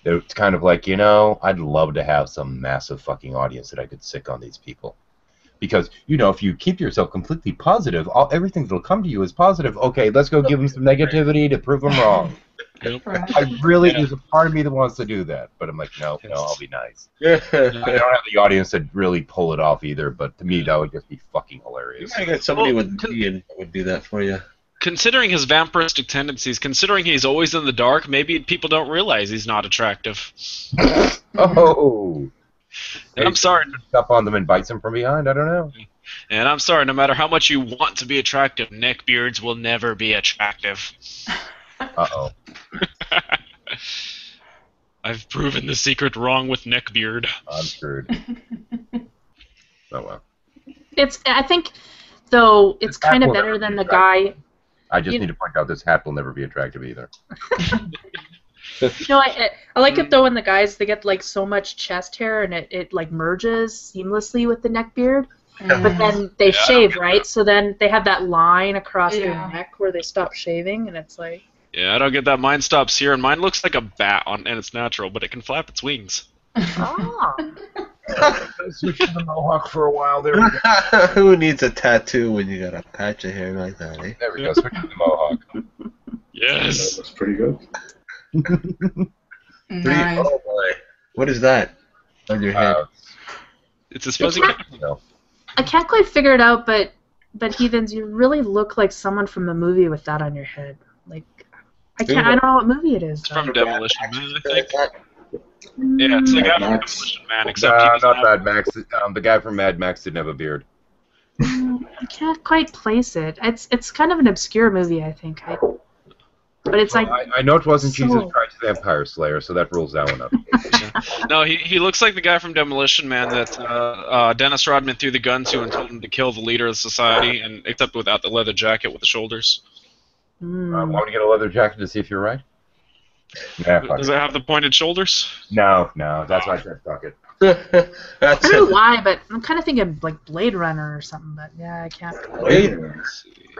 Speaker 1: It's kind of like, I'd love to have some massive fucking audience that I could sick on these people. Because, if you keep yourself completely positive, everything that'll come to you is positive. Okay, let's go give them some negativity to prove them wrong.
Speaker 5: Yep.
Speaker 1: There's a part of me that wants to do that, but I'm like, no, I'll be nice. I don't have the audience to really pull it off either, but to me, that would just be fucking
Speaker 2: You
Speaker 1: hilarious.
Speaker 2: might get somebody
Speaker 5: Well,
Speaker 2: with Ian that would do that for you.
Speaker 5: Considering his vampiristic tendencies, considering he's always in the dark, maybe people don't realize he's not attractive.
Speaker 1: Oh!
Speaker 5: And I'm sorry.
Speaker 1: Up on them and bites them from behind, I don't know.
Speaker 5: And I'm sorry, no matter how much you want to be attractive, neckbeards will never be attractive.
Speaker 1: Uh-oh.
Speaker 5: I've proven the secret wrong with neckbeard.
Speaker 1: I'm screwed. Oh well.
Speaker 3: I think, though, it's
Speaker 1: That
Speaker 3: kind of
Speaker 1: will
Speaker 3: better
Speaker 1: never
Speaker 3: than
Speaker 1: be
Speaker 3: the guy.
Speaker 1: I just need to point out this hat will never be attractive either.
Speaker 3: No, I like it though when the guys they get like so much chest hair and it like merges seamlessly with the neck beard, but then they shave, right? So then they have that line across their neck where they stop shaving, and it's like.
Speaker 5: Yeah, I don't get that. Mine stops here, and mine looks like a bat, and it's natural, but it can flap its wings.
Speaker 3: Oh.
Speaker 1: Switch to the mohawk for a while. There we go.
Speaker 2: Who needs a tattoo when you got a patch of hair like that, eh?
Speaker 1: There we go. Switch to the mohawk.
Speaker 5: Yes.
Speaker 4: That's pretty good.
Speaker 6: Nice.
Speaker 2: Oh boy. What is that on your head?
Speaker 5: It's a fuzzy.
Speaker 3: I can't quite figure it out, but heathens, you really look like someone from a movie with that on your head. Like, I don't know what movie it is.
Speaker 5: It's from
Speaker 3: though.
Speaker 5: Demolition Man, I think. Yeah, it's the guy from
Speaker 4: Max.
Speaker 5: Demolition Man, except he doesn't
Speaker 1: not
Speaker 5: have-
Speaker 1: Mad Max. The guy from Mad Max didn't have a beard.
Speaker 3: I can't quite place it. It's kind of an obscure movie, I think. But it's like
Speaker 1: I know it wasn't
Speaker 3: so-
Speaker 1: Jesus Christ Vampire Slayer, so that rules that one out.
Speaker 5: No, he looks like the guy from Demolition Man that Dennis Rodman threw the gun to and told him to kill the leader of society, and except without the leather jacket with the shoulders.
Speaker 1: Want to get a leather jacket to see if you're right? Nah, fuck
Speaker 5: Does
Speaker 1: it.
Speaker 5: it have the pointed shoulders?
Speaker 1: No, that's why I said fuck it.
Speaker 3: I
Speaker 2: That's
Speaker 3: don't know why, but I'm kind of thinking like Blade Runner or something. But yeah, I can't.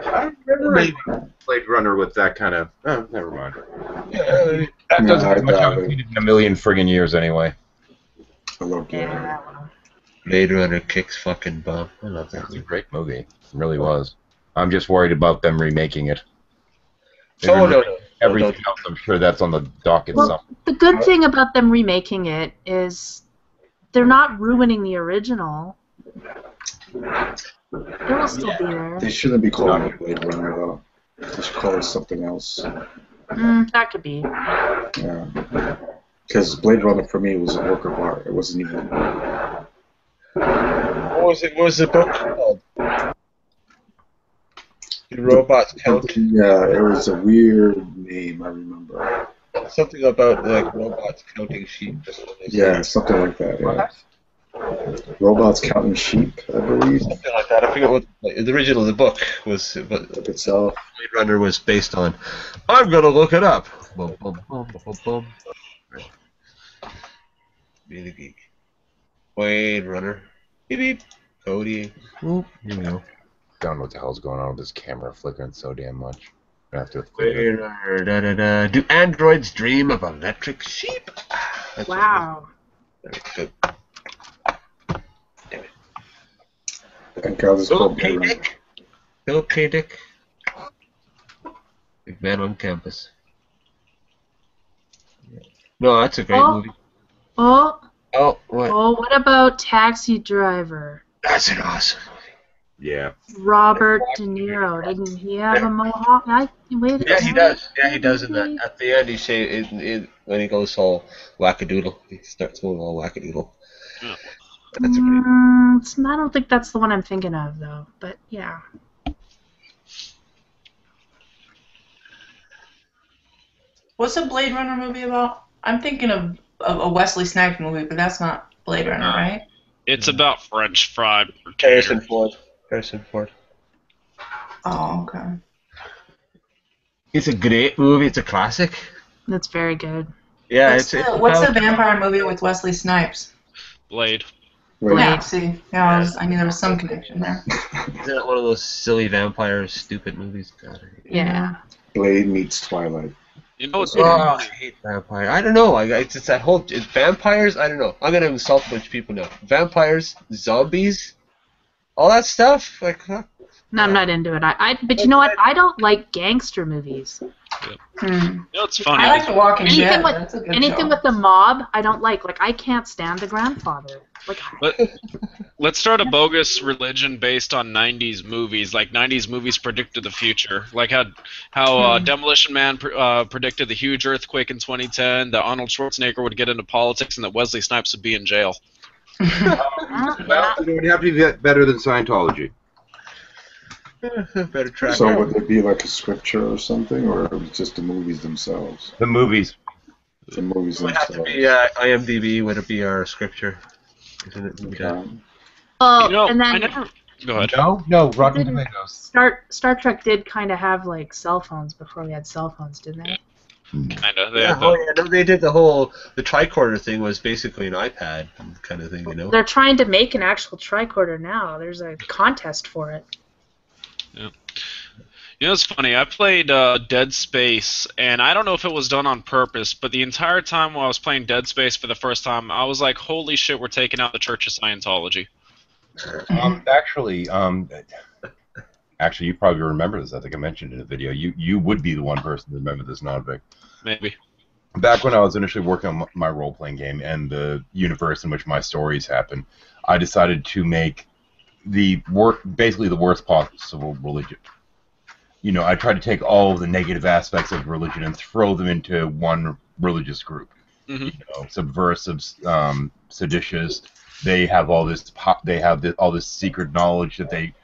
Speaker 1: I remember Blade Runner with that kind of. Oh, never mind. That
Speaker 4: No,
Speaker 1: doesn't
Speaker 4: I
Speaker 1: have much
Speaker 4: doubt
Speaker 1: I've
Speaker 4: it.
Speaker 1: seen it in a million friggin' years anyway.
Speaker 4: I love Blade Runner.
Speaker 3: Yeah, well,
Speaker 2: Blade Runner kicks fucking bum. I love that
Speaker 1: It's a
Speaker 2: movie.
Speaker 1: great movie. It really was. I'm just worried about them remaking it.
Speaker 2: Oh, no.
Speaker 1: Everything else, I'm sure that's on the docket
Speaker 3: Well,
Speaker 1: somewhere.
Speaker 3: the good thing about them remaking it is they're not ruining the original. It will still be there.
Speaker 4: They shouldn't be calling it Blade Runner though. They should call it something else.
Speaker 3: That could be.
Speaker 4: Yeah. Because Blade Runner for me was a work of art. It wasn't even.
Speaker 2: What was it? What was the book called? The Robots Count.
Speaker 4: Yeah, it was a weird name. I remember.
Speaker 2: Something about like robots counting sheep. That's what they
Speaker 4: Yeah,
Speaker 2: said.
Speaker 4: something like that. Yeah. Robots counting sheep, I believe.
Speaker 2: Something like that. I forget what the original of the book was. But
Speaker 4: Book itself.
Speaker 2: Blade Runner was based on. I'm gonna look it up. Boom, boom, boom, boom, boom. Right. Be the geek. Blade Runner. Beep beep. Cody. Oop, here we go.
Speaker 1: I don't know what the hell's going on with this camera flickering so damn much. I have to.
Speaker 2: Blade Runner. Da da da. Do androids dream of electric sheep? That's what
Speaker 3: Wow.
Speaker 2: it is. Very good.
Speaker 4: Thank God it's
Speaker 2: Philip
Speaker 4: called
Speaker 2: K.
Speaker 4: Blade Runner.
Speaker 2: Dick. Philip K. Dick. Big man on campus. No, that's a great
Speaker 3: Oh.
Speaker 2: movie.
Speaker 3: Oh,
Speaker 2: Oh, what?
Speaker 3: what about Taxi Driver?
Speaker 2: That's an awesome movie.
Speaker 1: Yeah.
Speaker 3: Robert De Niro, didn't he have a mohawk? Wait a
Speaker 2: Yeah, he
Speaker 3: minute.
Speaker 2: does. Yeah, he does in that. At the end, he say when he goes all wackadoodle, he starts going all wackadoodle.
Speaker 5: Yeah.
Speaker 2: That's a great.
Speaker 3: I don't think that's the one I'm thinking of, though. But yeah.
Speaker 6: What's a Blade Runner movie about? I'm thinking of a Wesley Snipes movie, but that's not Blade Runner, right?
Speaker 5: It's about French fry.
Speaker 2: Harrison Ford. Harrison Ford.
Speaker 6: Oh, okay.
Speaker 2: It's a great movie. It's a classic.
Speaker 3: That's very good.
Speaker 2: Yeah,
Speaker 6: What's
Speaker 2: it's
Speaker 6: the
Speaker 2: about-
Speaker 6: vampire movie with Wesley Snipes?
Speaker 5: Blade.
Speaker 4: Wait,
Speaker 6: Yeah, see, yeah, I knew there was some connection there.
Speaker 2: Isn't that one of those silly vampire stupid movies? God, I hate it.
Speaker 3: Yeah.
Speaker 4: Blade meets Twilight.
Speaker 5: You know what's
Speaker 2: Oh, I hate vampire. I don't know. It's just that whole vampires. I don't know. I'm gonna insult a bunch of people now. Vampires, zombies, all that stuff. Like, huh?
Speaker 3: No, I'm not into it. But you know what? I don't like gangster movies.
Speaker 6: Hmm.
Speaker 5: You know what's funny?
Speaker 6: I like The Walking
Speaker 3: Anything
Speaker 6: Dead.
Speaker 3: with
Speaker 6: That's a good
Speaker 3: anything
Speaker 6: show.
Speaker 3: with the mob, I don't like. Like I can't stand The Grandfather. Like
Speaker 5: Let's start a bogus religion based on 90s movies. Like 90s movies predicted the future. Like how Demolition Man predicted the huge earthquake in 2010, that Arnold Schwarzenegger would get into politics, and that Wesley Snipes would be in jail.
Speaker 1: Well, it would have to be better than Scientology.
Speaker 2: Better track.
Speaker 4: So would there be like a scripture or something, or just the movies themselves?
Speaker 1: The movies.
Speaker 4: The movies
Speaker 2: It would have to
Speaker 4: themselves.
Speaker 2: be IMDb. Would it be our scripture? Isn't it?
Speaker 4: Okay.
Speaker 3: well,
Speaker 5: You know,
Speaker 3: and
Speaker 5: I
Speaker 3: then
Speaker 5: never- Go ahead.
Speaker 1: No, Rotten
Speaker 3: Didn't-
Speaker 1: Tomatoes.
Speaker 3: Star Trek did kind of have like cell phones before we had cell phones, didn't they?
Speaker 5: Kinda. They
Speaker 2: Yeah,
Speaker 5: have
Speaker 2: oh yeah, no, they did the tricorder thing was basically an iPad kind of thing, you know.
Speaker 3: They're trying to make an actual tricorder now. There's a contest for it.
Speaker 5: You know, it's funny. I played Dead Space, and I don't know if it was done on purpose, but the entire time while I was playing Dead Space for the first time, I was like, "Holy shit, we're taking out the Church of Scientology."
Speaker 1: Actually, you probably remember this. I think I mentioned it in a video. You would be the one person to remember this, Nodvik.
Speaker 5: Maybe.
Speaker 1: Back when I was initially working on my role-playing game and the universe in which my stories happen, I decided to make basically the worst possible religion. You know, I tried to take all of the negative aspects of religion and throw them into one religious group. subversive, seditious. They have all this. All this secret knowledge that they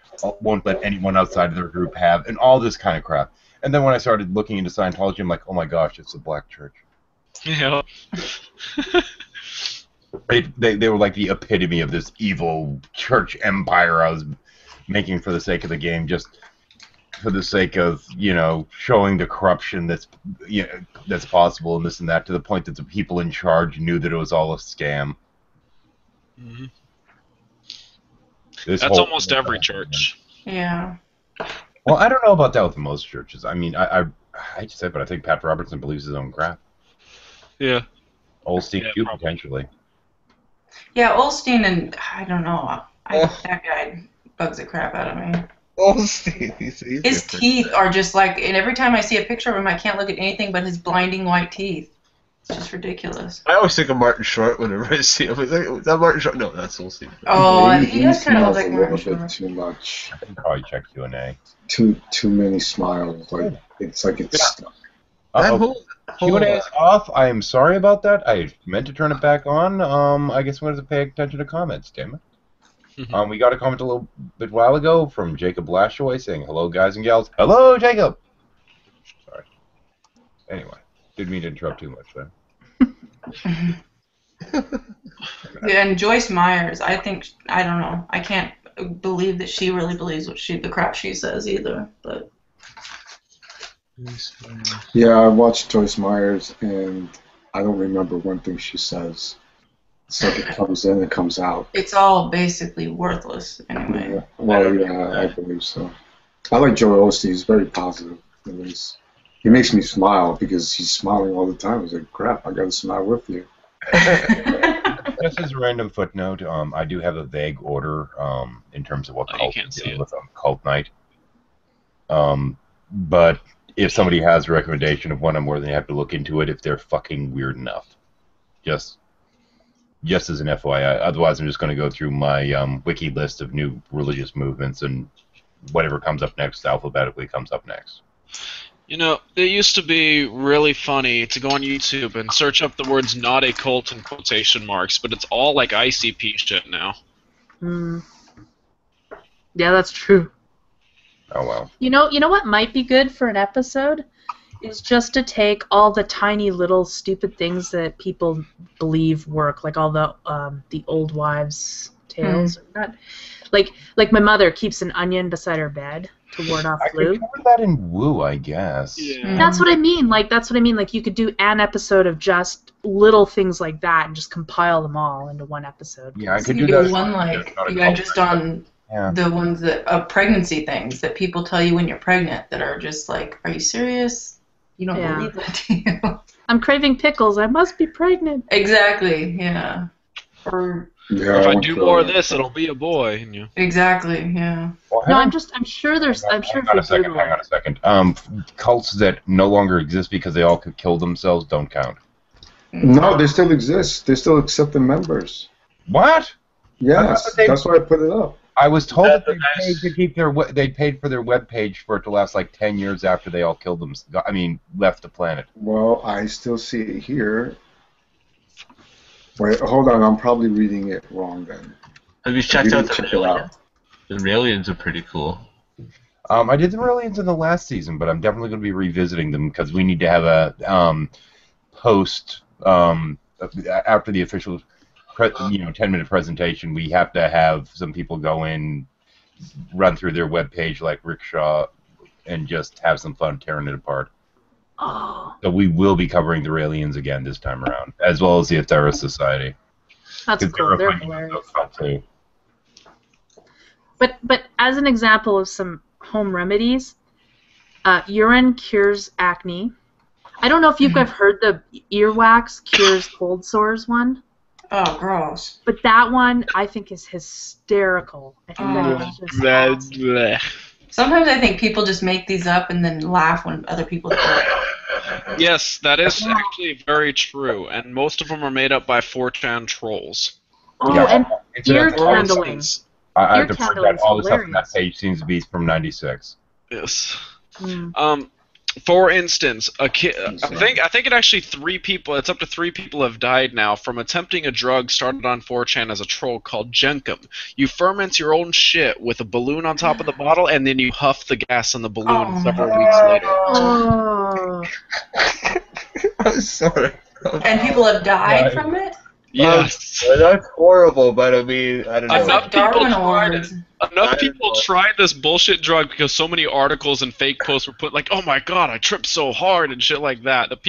Speaker 1: won't let anyone outside of their group have, and all this kind of crap. And then when I started looking into Scientology, I'm like, oh my gosh, it's a black church.
Speaker 5: Yeah.
Speaker 1: They were like the epitome of this evil church empire I was making for the sake of the game, just for the sake of showing the corruption that's possible and this and that, to the point that the people in charge knew that it was all a scam.
Speaker 5: Mm-hmm. That's almost every church.
Speaker 6: Yeah.
Speaker 1: Well, I don't know about that with most churches. I mean, I hate to say it, but I think Pat Robertson believes his own crap.
Speaker 5: Yeah.
Speaker 1: Olstein too, potentially.
Speaker 6: Yeah, Olstein, and I don't know. That guy bugs the crap out of me.
Speaker 2: Olstein,
Speaker 6: his teeth are just like, and every time I see a picture of him, I can't look at anything but his blinding white teeth. It's just ridiculous.
Speaker 2: I always think of Martin Short whenever I see him. Like, is that Martin Short? No, that's Olstein.
Speaker 6: Oh, he does kind of look like Martin
Speaker 4: a
Speaker 6: Short.
Speaker 4: little bit too much.
Speaker 1: I can probably check Q&A.
Speaker 4: Too many smiles. Like it's stuck.
Speaker 1: Q&A is off. I am sorry about that. I meant to turn it back on. I guess I'm going to pay attention to comments, damn it. We got a comment a little bit while ago from Jacob Lashaway saying, hello, guys and gals. Hello, Jacob! Sorry. Anyway, didn't mean to interrupt too much there.
Speaker 6: Yeah, and Joyce Myers, I don't know. I can't believe that she really believes the crap she says either, but...
Speaker 4: Yeah, I watched Joyce Myers, and I don't remember one thing she says. So it comes in, it comes out.
Speaker 6: It's all basically worthless, anyway.
Speaker 4: Yeah. Well, yeah, I believe so. I like Joel Osteen. He's very positive. At least. He makes me smile because he's smiling all the time. He's like, crap, I got to smile with you.
Speaker 1: Just as a random footnote, I do have a vague order in terms of what cult with Cult Night. But if somebody has a recommendation of one, I'm more than happy to look into it if they're fucking weird enough. Just as an FYI. Otherwise, I'm just going to go through my wiki list of new religious movements, and whatever comes up next alphabetically comes up next.
Speaker 5: It used to be really funny to go on YouTube and search up the words "not a cult" in quotation marks, but it's all like ICP shit now.
Speaker 3: Yeah, that's true.
Speaker 1: Oh well.
Speaker 3: You know what might be good for an episode is just to take all the tiny little stupid things that people believe work, like all the old wives' tales. Not, like my mother keeps an onion beside her bed to ward off flu.
Speaker 1: I could cover that in Woo, I guess.
Speaker 5: Yeah.
Speaker 3: That's what I mean. Like you could do an episode of just little things like that and just compile them all into one episode.
Speaker 1: Yeah, I could
Speaker 6: you
Speaker 1: do that.
Speaker 6: One just on the ones that pregnancy things that people tell you when you're pregnant that are just like, are you serious? You don't believe that, do you?
Speaker 3: I'm craving pickles. I must be pregnant.
Speaker 6: Exactly. Yeah. Or
Speaker 5: if I do more of this, it'll be a boy.
Speaker 6: Exactly. Yeah.
Speaker 1: Well,
Speaker 3: I'm sure there's. I'm sure.
Speaker 1: Hang on a second. Cults that no longer exist because they all could kill themselves don't count.
Speaker 4: No, they still exist. They still accept the members.
Speaker 1: What?
Speaker 4: Yes, that's why I put it up.
Speaker 1: I was told that they paid to keep they paid for their webpage for it to last like 10 years after they all killed them. I mean, left the planet.
Speaker 4: Well, I still see it here. Wait, hold on. I'm probably reading it wrong then.
Speaker 2: Have you checked out the Raelians? The Raelians are pretty cool.
Speaker 1: I did the Raelians in the last season, but I'm definitely going to be revisiting them because we need to have a post after the official 10-minute presentation. We have to have some people go in, run through their webpage like Rickshaw, and just have some fun tearing it apart.
Speaker 3: Oh.
Speaker 1: So we will be covering the Raelians again this time around, as well as the Aethera Society.
Speaker 3: That's cool. They're hilarious.
Speaker 1: Too.
Speaker 3: But as an example of some home remedies, urine cures acne. I don't know if you've heard the earwax cures cold sores one.
Speaker 6: Oh, gross.
Speaker 3: But that one, I think, is hysterical. I think that is just awesome.
Speaker 6: Sometimes I think people just make these up and then laugh when other people do it.
Speaker 5: Yes, that is actually very true, and most of them are made up by 4chan trolls.
Speaker 3: Oh, yeah, and ear candling.
Speaker 1: I have to point out all the stuff on that page seems to be from '96.
Speaker 5: Yes. For instance, a kid. I think it actually 3 people. It's up to 3 people have died now from attempting a drug started on 4chan as a troll called Jenkum. You ferment your own shit with a balloon on top of the bottle, and then you huff the gas in the balloon several weeks later.
Speaker 3: Oh.
Speaker 2: I'm sorry.
Speaker 6: And people have died from it?
Speaker 5: Yes.
Speaker 2: That's horrible, but I mean, I don't know.
Speaker 6: That's like Darwin Awards.
Speaker 5: Enough people tried this bullshit drug because so many articles and fake posts were put like, "Oh my god, I tripped so hard" and shit like that. Enough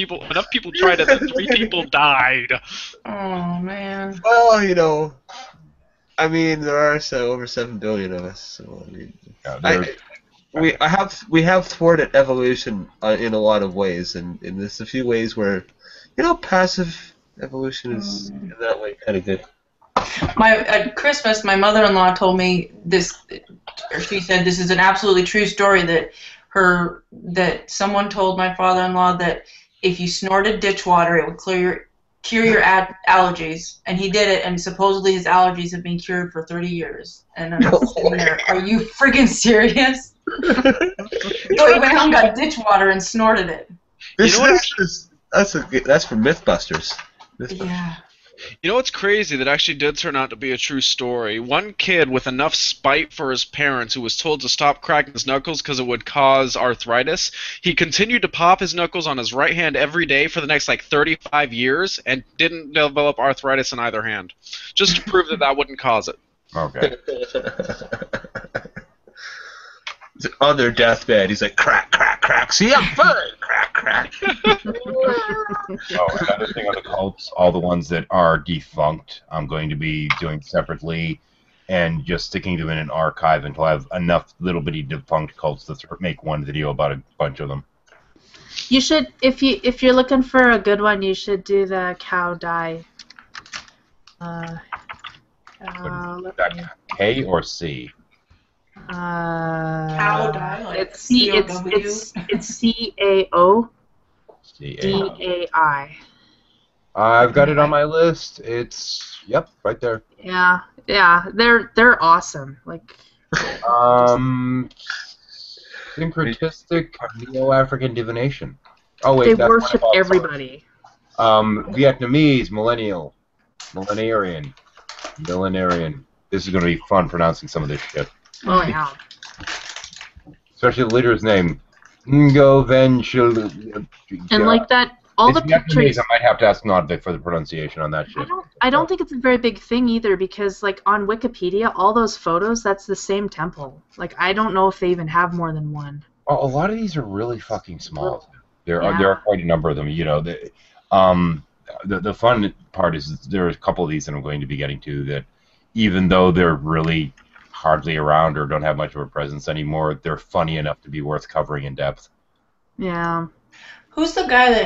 Speaker 5: people tried it that 3 people died.
Speaker 6: Oh man.
Speaker 2: Well, you know, I mean, there are over 7 billion of us, so I mean, we have thwarted evolution in a lot of ways, and there's a few ways where, you know, passive evolution is in that way kind of good.
Speaker 6: At Christmas, my mother-in-law told me this. Or she said this is an absolutely true story that someone told my father-in-law that if you snorted ditch water, it would cure your allergies, and he did it, and supposedly his allergies have been cured for 30 years. And I'm sitting there, are you freaking serious? He went out and got ditch water and snorted it.
Speaker 2: That's from MythBusters.
Speaker 6: Yeah.
Speaker 5: You know what's crazy that actually did turn out to be a true story? One kid with enough spite for his parents who was told to stop cracking his knuckles because it would cause arthritis, he continued to pop his knuckles on his right hand every day for the next 35 years and didn't develop arthritis in either hand. Just to prove that wouldn't cause it.
Speaker 1: Okay.
Speaker 2: On their deathbed, he's like, crack, crack, crack. See, I'm fine. Crack, crack.
Speaker 1: Another thing on the cults, all the ones that are defunct, I'm going to be doing separately and just sticking them in an archive until I have enough little bitty defunct cults to make one video about a bunch of them.
Speaker 3: You should, if you're looking for a good one, you should do the cow die.
Speaker 1: Is that K or C?
Speaker 6: Cow die. Like
Speaker 3: It's CAO. DAI.
Speaker 1: I've got it on my list. It's right there.
Speaker 3: Yeah, they're awesome.
Speaker 1: Syncretistic Neo-African divination. Oh wait,
Speaker 3: they
Speaker 1: that's
Speaker 3: worship everybody.
Speaker 1: Vietnamese, millenarian. This is going to be fun pronouncing some of this shit.
Speaker 3: Oh yeah.
Speaker 1: Especially the leader's name, Ngo Ven Shil.
Speaker 3: And all the pictures.
Speaker 1: I might have to ask Nodvik for the pronunciation on that shit.
Speaker 3: I don't think it's a very big thing either, because on Wikipedia, all those photos, that's the same temple. I don't know if they even have more than one.
Speaker 1: A lot of these are really fucking small. There are quite a number of them. You know, the fun part is there are a couple of these that I'm going to be getting to that, even though they're really hardly around or don't have much of a presence anymore, they're funny enough to be worth covering in depth.
Speaker 3: Yeah.
Speaker 6: Who's the guy that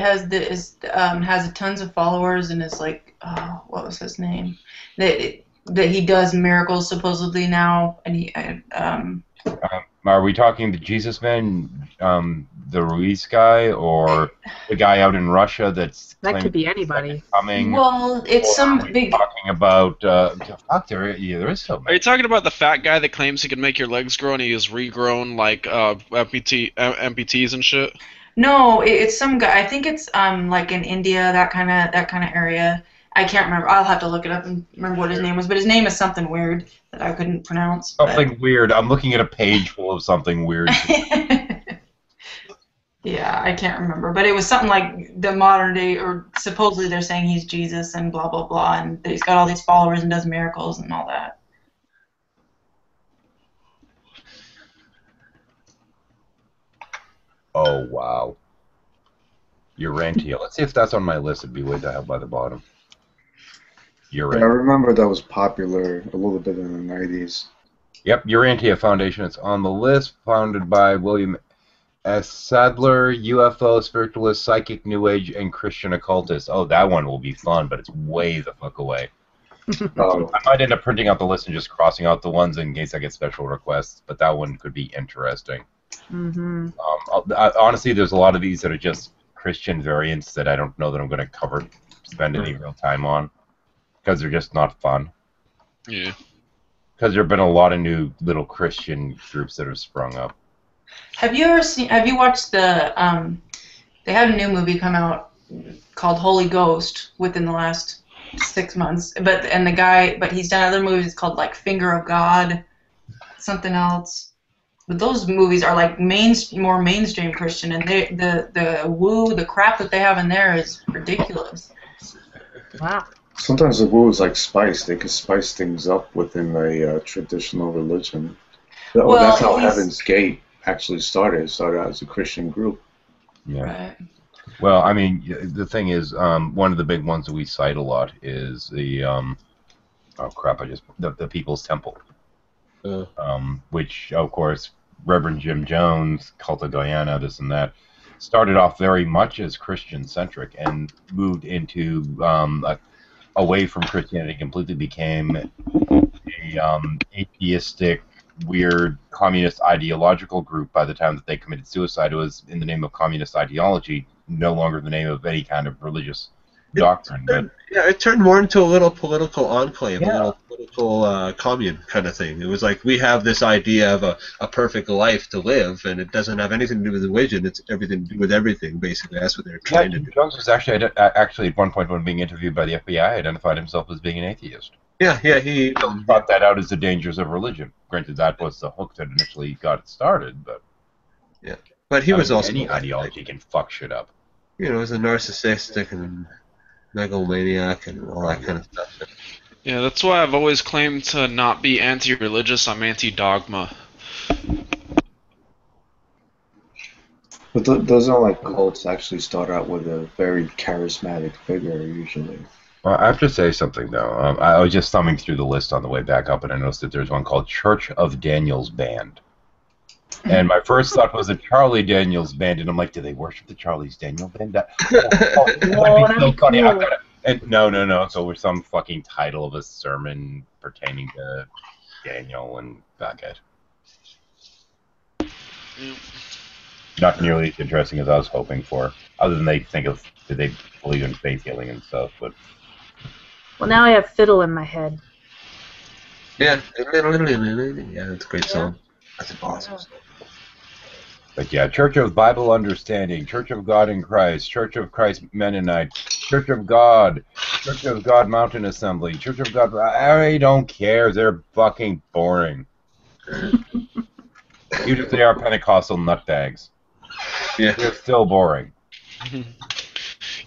Speaker 6: has tons of followers and is what was his name? That he does miracles supposedly now, and
Speaker 1: are we talking the Jesus Man, the Ruiz guy, or the guy out in Russia that
Speaker 3: could be anybody.
Speaker 1: Coming?
Speaker 6: Well, it's some big.
Speaker 1: Talking about there is so many.
Speaker 5: Are you talking about the fat guy that claims he can make your legs grow and he has regrown amputees and shit?
Speaker 6: No, it's some guy. I think it's in India, that kind of area. I can't remember. I'll have to look it up and remember what his name was. But his name is something weird that I couldn't pronounce.
Speaker 1: Something weird. I'm looking at a page full of something weird.
Speaker 6: Yeah, I can't remember. But it was something like the modern day, or supposedly they're saying he's Jesus and blah, blah, blah. And he's got all these followers and does miracles and all that.
Speaker 1: Oh, wow. Urantia. Let's see if that's on my list. It'd be way to have by the bottom. Urantia.
Speaker 4: I remember that was popular a little bit in the 90s.
Speaker 1: Yep, Urantia Foundation. It's on the list, founded by William S. Sadler, UFO, spiritualist, psychic, New Age, and Christian occultist. Oh, that one will be fun, but it's way the fuck away. I might end up printing out the list and just crossing out the ones in case I get special requests, but that one could be interesting.
Speaker 3: Mm-hmm.
Speaker 1: Honestly, there's a lot of these that are just Christian variants that I don't know that I'm going to spend any real time on, because they're just not fun.
Speaker 5: Yeah.
Speaker 1: Because there have been a lot of new little Christian groups that have sprung up.
Speaker 6: Have you ever seen? Have you watched the? They had a new movie come out called Holy Ghost within the last 6 months. But he's done other movies called like Finger of God, something else. But those movies are like more mainstream Christian, and the crap that they have in there is ridiculous.
Speaker 3: Wow.
Speaker 4: Sometimes the woo is like spice. They can spice things up within a traditional religion.
Speaker 6: Well,
Speaker 4: That's how
Speaker 6: he's-
Speaker 4: Heaven's Gate actually started. It started out as a Christian group.
Speaker 1: Yeah.
Speaker 6: Right.
Speaker 1: Well, I mean, the thing is, one of the big ones that we cite a lot is the oh crap! The People's Temple, which of course Reverend Jim Jones, Cult of Diana, this and that, started off very much as Christian centric and moved into away from Christianity, completely became a atheistic, weird communist ideological group. By the time that they committed suicide, it was in the name of communist ideology, no longer the name of any kind of religious doctrine. But
Speaker 2: Yeah, it turned more into a little political enclave,
Speaker 1: Yeah.
Speaker 2: a little political commune kind of thing. It was like, we have this idea of a perfect life to live, and it doesn't have anything to do with religion. It's everything to do with everything, basically. That's what they're trying to do.
Speaker 1: Jones was actually at one point when being interviewed by the FBI identified himself as being an atheist.
Speaker 2: Yeah, he
Speaker 1: Brought that out as the dangers of religion. Granted, that was the hook that initially got it started, but
Speaker 2: but he
Speaker 1: I
Speaker 2: was
Speaker 1: mean,
Speaker 2: also
Speaker 1: any
Speaker 2: like,
Speaker 1: ideology can fuck shit up.
Speaker 2: he was a narcissistic and megalomaniac and all that kind of stuff.
Speaker 5: Yeah, that's why I've always claimed to not be anti-religious. I'm anti-dogma.
Speaker 4: But those are like cults actually start out with a very charismatic figure usually.
Speaker 1: Well, I have to say something, though. I was just thumbing through the list on the way back up, and I noticed that there's one called Church of Daniels Band. And my first thought was a Charlie Daniels Band, and I'm like, do they worship the Charlie's Daniels Band? That'd be so funny.
Speaker 3: cool.
Speaker 1: I've got it. And no. So with some fucking title of a sermon pertaining to Daniel and Bucket. Not nearly as interesting as I was hoping for. Other than did they believe in faith healing and stuff, but
Speaker 3: Well, now I have Fiddle in my head.
Speaker 2: Yeah, that's a great song. That's an awesome song.
Speaker 1: But yeah, Church of Bible Understanding, Church of God in Christ, Church of Christ Mennonite, Church of God Mountain Assembly, Church of God. I don't care. They're fucking boring. Even if they are Pentecostal nutbags,
Speaker 2: Yeah.
Speaker 1: they're still boring.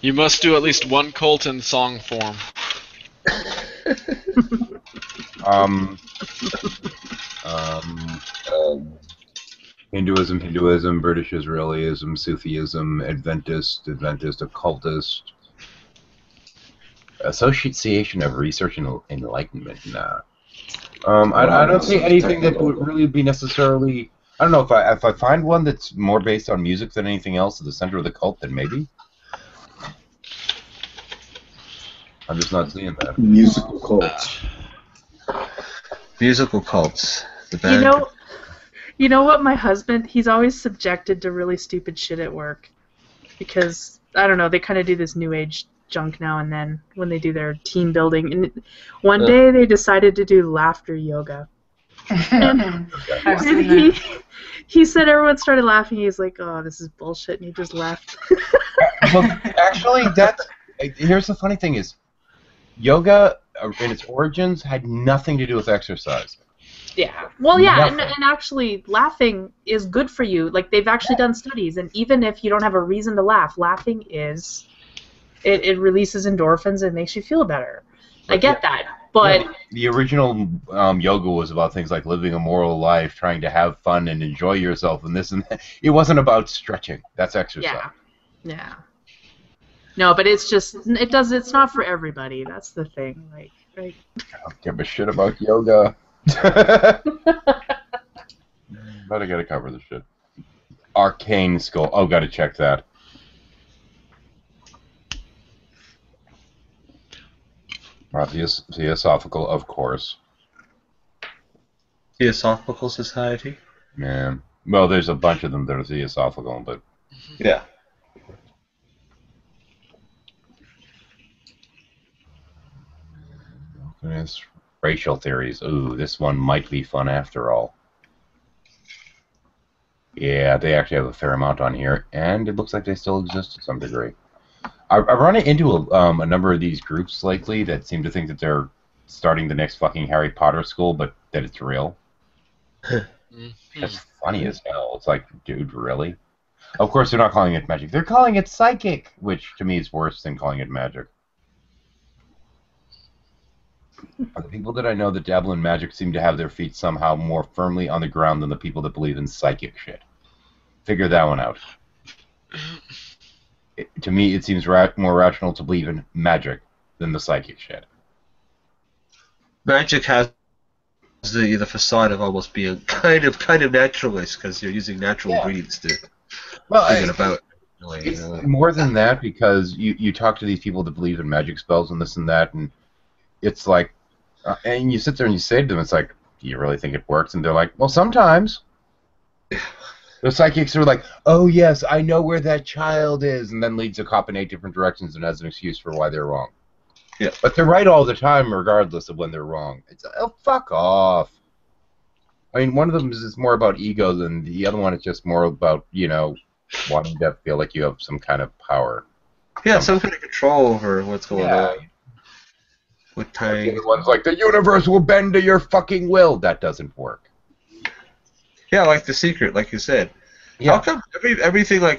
Speaker 5: You must do at least one cult in song form. Hinduism,
Speaker 1: British Israelism, Sufism, Adventist, occultist, Association of Research and Enlightenment. Nah. I don't see anything that would really be necessarily. I don't know if I find one that's more based on music than anything else at the center of the cult, then maybe. I'm just not seeing that.
Speaker 4: Musical cults.
Speaker 2: Musical cults. The band.
Speaker 3: You know what? My husband, he's always subjected to really stupid shit at work because I don't know. They kind of do this new age junk now and then when they do their team building. And one day they decided to do laughter yoga. And
Speaker 6: I've seen that.
Speaker 3: he said everyone started laughing. He's like, "Oh, this is bullshit," and he just left.
Speaker 1: Well, actually, here's the funny thing is, yoga in its origins had nothing to do with exercise.
Speaker 3: Yeah. Well, yeah, and
Speaker 1: Nothing.
Speaker 3: actually, laughing is good for you. Like they've actually done studies, and even if you don't have a reason to laugh, laughing is it releases endorphins and makes you feel better. I get that, but
Speaker 1: Yeah, the original yoga was about things like living a moral life, trying to have fun and enjoy yourself, and this and that. It wasn't about stretching. That's exercise.
Speaker 3: yeah. No, but it's just it's not for everybody. That's the thing. Like, right?
Speaker 1: I don't give a shit about yoga. But I gotta cover this shit. Arcane Skull. Oh, gotta check that. Theosophical, of course.
Speaker 2: Theosophical Society.
Speaker 1: Yeah. Well, there's a bunch of them that are theosophical, but
Speaker 2: Yeah.
Speaker 1: there's racial theories. Ooh, this one might be fun after all. Yeah, they actually have a fair amount on here, and it looks like they still exist to some degree. I've run into a number of these groups lately that seem to think that they're starting the next fucking Harry Potter school, but that it's real. That's funny as hell. It's like, dude, really? Of course, they're not calling it magic. They're calling it psychic, which to me is worse than calling it magic. The people that I know that dabble in magic seem to have their feet somehow more firmly on the ground than the people that believe in psychic shit. Figure that one out. To me, it seems more rational to believe in magic than the psychic shit.
Speaker 2: Magic has the facade of almost being kind of naturalist because you're using natural ingredients to bring it about.
Speaker 1: It's more than that, because you talk to these people that believe in magic spells and this and that, and it's like, and you sit there and you say to them, it's like, do you really think it works? And they're like, well, sometimes. The psychics are like, oh yes, I know where that child is, and then leads a cop in 8 different directions and has an excuse for why they're wrong.
Speaker 2: Yeah.
Speaker 1: But they're right all the time, regardless of when they're wrong. It's fuck off. I mean, one of them is more about ego than the other one is just more about, you know, wanting to feel like you have some kind of power.
Speaker 2: Yeah, some kind of control over what's going on. With time.
Speaker 1: The one's like, the universe will bend to your fucking will. That doesn't work.
Speaker 2: Yeah, like The Secret, like you said.
Speaker 1: Yeah.
Speaker 2: How come everything when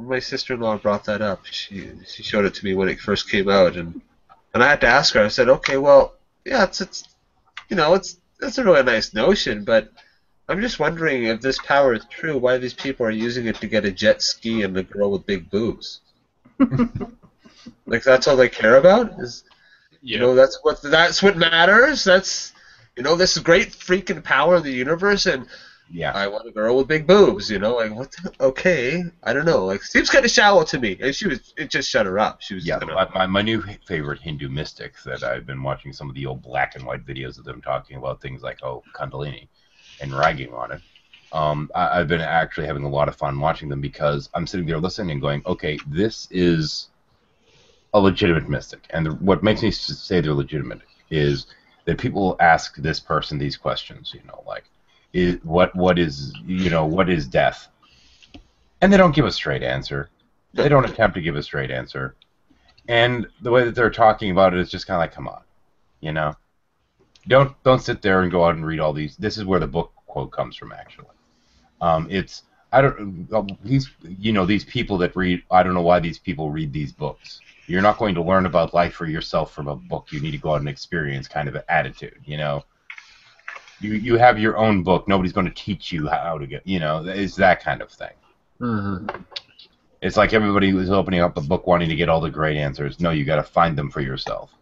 Speaker 2: my sister-in-law brought that up, she showed it to me when it first came out, and I had to ask her. I said, okay, well, yeah, it's you know, it's a really nice notion, but I'm just wondering if this power is true, why these people are using it to get a jet ski and a girl with big boobs. Like, that's all they care about? You know, that's what matters? That's, you know, this great freaking power of the universe, and I want a girl with big boobs, you know? Like, what okay, I don't know. Like, seems kind of shallow to me. And it just shut her up. She was
Speaker 1: my new favorite Hindu mystic that I've been watching some of the old black and white videos of them talking about things like, Kundalini, and ragging on it. I've been actually having a lot of fun watching them because I'm sitting there listening and going, okay, this is a legitimate mystic. And what makes me say they're legitimate is that people ask this person these questions, you know, like, what is death? And they don't give a straight answer. They don't attempt to give a straight answer. And the way that they're talking about it is just kind of like, come on, you know? Don't sit there and go out and read all these. This is where the book quote comes from, actually. These people that read, I don't know why these people read these books. You're not going to learn about life for yourself from a book. You need to go out and experience kind of an attitude, you know? You have your own book. Nobody's going to teach you how to get, you know, it's that kind of thing.
Speaker 2: Mm-hmm.
Speaker 1: It's like everybody was opening up a book wanting to get all the great answers. No, you got to find them for yourself.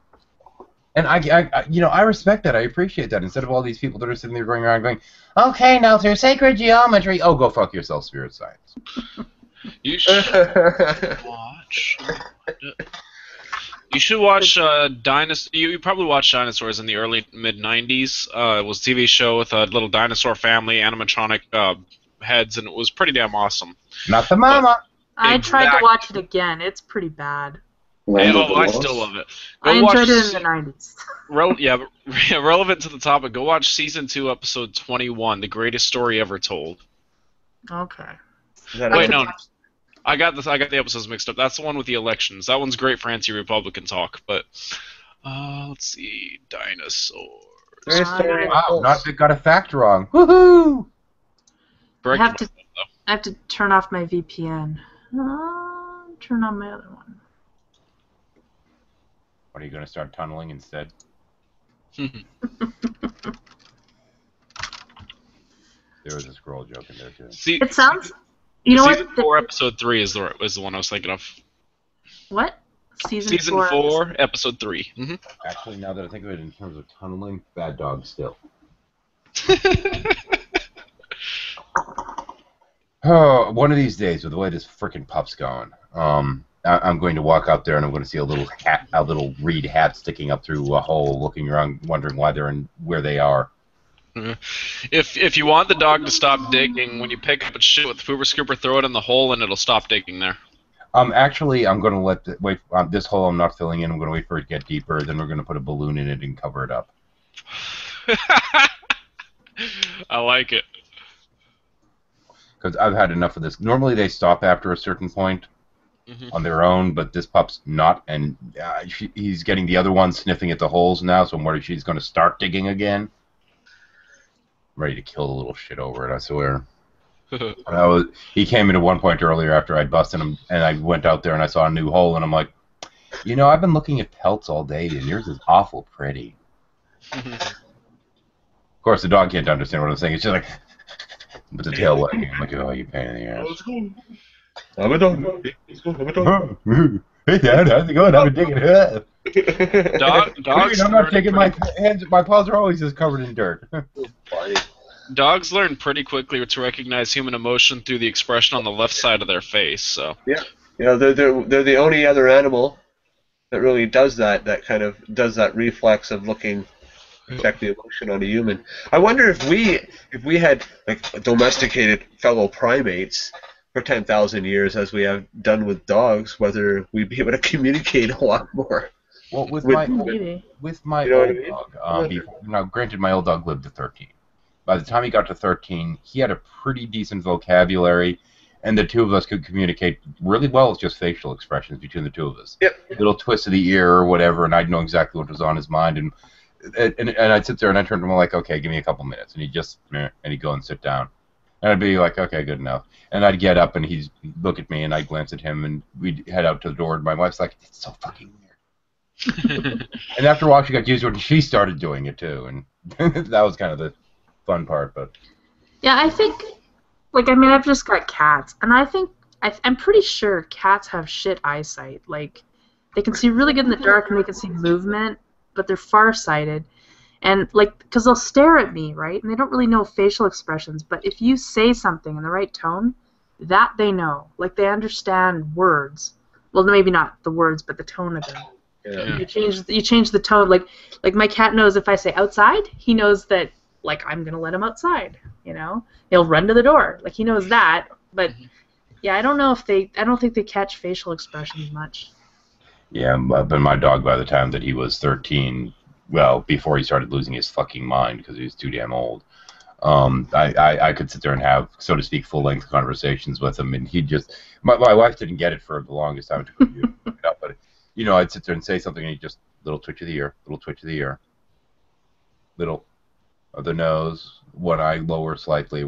Speaker 1: And I respect that. I appreciate that. Instead of all these people that are sitting there going around going, okay, now through sacred geometry. Oh, go fuck yourself, spirit science.
Speaker 5: You should watch. You should watch Dinosaur. You probably watched Dinosaurs in the early mid-90s. It was a TV show with a little dinosaur family, animatronic heads, and it was pretty damn awesome.
Speaker 1: Not the mama.
Speaker 3: I tried to watch it again. It's pretty bad.
Speaker 5: I still love it.
Speaker 3: I enjoyed it in the 90s.
Speaker 5: Relevant to the topic, go watch Season 2, Episode 21, The Greatest Story Ever Told.
Speaker 3: Okay.
Speaker 5: Wait, no. I got the episodes mixed up. That's the one with the elections. That one's great for anti-Republican talk, but let's see. Dinosaurs.
Speaker 1: Wow, got a fact wrong. Woohoo!
Speaker 3: I have to turn off my VPN. Turn on my other one.
Speaker 1: What, are you going to start tunneling instead? There was a scroll joke in there too.
Speaker 5: See,
Speaker 3: it sounds. You know
Speaker 5: Season 4, Episode 3 is the one I was thinking of.
Speaker 3: What? Season
Speaker 5: 4, Episode 3. Mm-hmm.
Speaker 1: Actually, now that I think of it in terms of tunneling, Bad Dog still. Oh, one of these days, with the way this frickin' pup's going, I'm going to walk out there and I'm going to see a little reed hat sticking up through a hole, looking around, wondering why they're where they are.
Speaker 5: If you want the dog to stop digging, when you pick up its shit with the pooper scooper, throw it in the hole and it'll stop digging there.
Speaker 1: Actually, I'm going to wait. This hole I'm not filling in. I'm going to wait for it to get deeper. Then we're going to put a balloon in it and cover it up.
Speaker 5: I like it.
Speaker 1: because I've had enough of this. Normally they stop after a certain point on their own, but this pup's not, and he's getting the other one sniffing at the holes now, so I'm worried she's going to start digging again. I'm ready to kill the little shit over it, I swear. He came in at one point earlier after I'd busted him, and I went out there and I saw a new hole, and I'm like, you know, I've been looking at pelts all day, and yours is awful pretty. Of course, the dog can't understand what I'm saying. It's just like, with the tail wagging. I'm like, oh, you pain in the ass.
Speaker 2: I'm a dog.
Speaker 1: Hey, Dad, how's it going? I've been digging it up.
Speaker 5: Dogs.
Speaker 1: I'm not taking my hands. My paws are always just covered in dirt.
Speaker 5: Dogs learn pretty quickly to recognize human emotion through the expression on the left side of their face. So
Speaker 2: yeah, you know, they're the only other animal that really does that. That kind of does that reflex of looking, check the emotion on a human. I wonder if we had like domesticated fellow primates for 10,000 years, as we have done with dogs, whether we'd be able to communicate a lot more.
Speaker 1: Well, with my
Speaker 2: You know
Speaker 1: old dog, now granted, my old dog lived to 13. By the time he got to 13, he had a pretty decent vocabulary, and the two of us could communicate really well with just facial expressions between the two of us.
Speaker 2: Yep.
Speaker 1: Little twist of the ear or whatever, and I'd know exactly what was on his mind, and I'd sit there and I'd turn to him like, okay, give me a couple minutes, and he'd go and sit down, and I'd be like, okay, good enough, and I'd get up and he'd look at me, and I'd glance at him, and we'd head out to the door, and my wife's like, it's so fucking weird. And after a while, she got used to it, and she started doing it too, and that was kind of the fun part. But
Speaker 3: yeah, I think, like, I mean, I've just got cats, and I'm pretty sure cats have shit eyesight. Like, they can see really good in the dark, and they can see movement, but they're farsighted. And, like, because they'll stare at me, right? And they don't really know facial expressions, but if you say something in the right tone, that they know. Like, they understand words. Well, maybe not the words, but the tone of them.
Speaker 2: Yeah.
Speaker 3: You change the tone. Like my cat knows if I say outside, he knows that, like, I'm gonna let him outside. You know, he'll run to the door. Like, he knows that. But yeah, I don't think they catch facial expressions much.
Speaker 1: yeah, but my dog, by the time that he was 13, well, before he started losing his fucking mind because he was too damn old, I could sit there and have, so to speak, full-length conversations with him, and he just, my wife didn't get it for the longest time. It took me to pick it up, but, you know, I'd sit there and say something, and he'd just, little twitch of the ear, little twitch of the ear, little of the nose, one eye lower slightly,